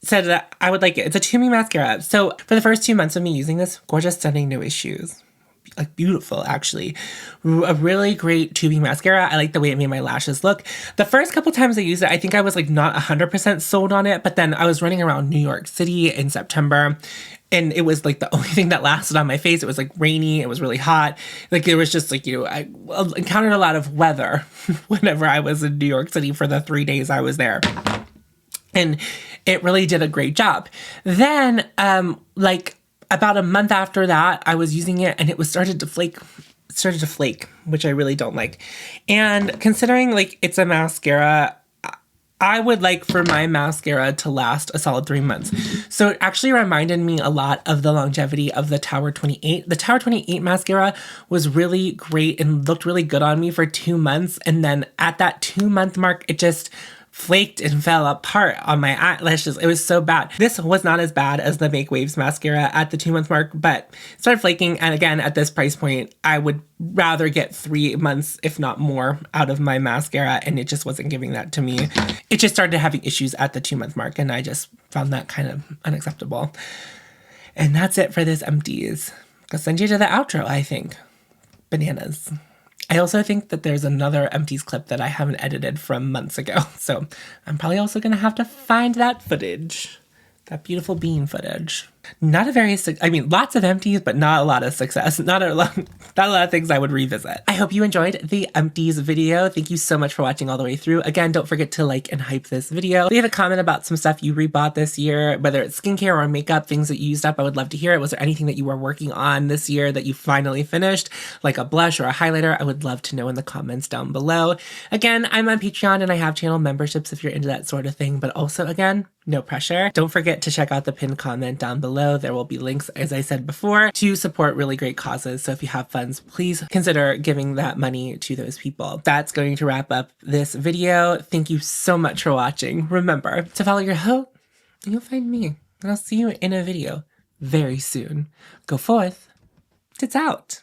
said that I would like it. It's a Tumi mascara. So for the first 2 months of me using this, gorgeous, stunning, no issues. Like beautiful, actually. A really great Tumi mascara. I like the way it made my lashes look. The first couple times I used it, I think I was like not 100% sold on it, but then I was running around New York City in September and it was like the only thing that lasted on my face. It was like rainy. It was really hot. Like it was just like, you know, I encountered a lot of weather whenever I was in New York City for the 3 days I was there. And it really did a great job. Then, like about a month after that, I was using it and it started to flake. It started to flake, which I really don't like. And considering like it's a mascara, I would like for my mascara to last a solid 3 months. So it actually reminded me a lot of the longevity of the Tower 28. The Tower 28 mascara was really great and looked really good on me for 2 months. And then at that 2-month mark, it just flaked and fell apart on my eyelashes. It was so bad. This was not as bad as the Make Waves mascara at the 2-month mark, but it started flaking. And again, at this price point, I would rather get 3 months, if not more, out of my mascara. And it just wasn't giving that to me. It just started having issues at the 2-month mark. And I just found that kind of unacceptable. And that's it for this empties. I'll send you to the outro, I think. Bananas. I also think that there's another empties clip that I haven't edited from months ago. So I'm probably also going to have to find that footage. That beautiful bean footage. Not a very, I mean, lots of empties, but not a lot of success. Not a lot of things I would revisit. I hope you enjoyed the empties video. Thank you so much for watching all the way through. Again, don't forget to like and hype this video. Leave a comment about some stuff you rebought this year, whether it's skincare or makeup, things that you used up. I would love to hear it. Was there anything that you were working on this year that you finally finished, like a blush or a highlighter? I would love to know in the comments down below. Again, I'm on Patreon and I have channel memberships if you're into that sort of thing, but also again, no pressure. Don't forget to check out the pinned comment down below. There will be links, as I said before, to support really great causes. So if you have funds, please consider giving that money to those people. That's going to wrap up this video. Thank you so much for watching. Remember to follow your hoe and you'll find me. And I'll see you in a video very soon. Go forth. Tits out.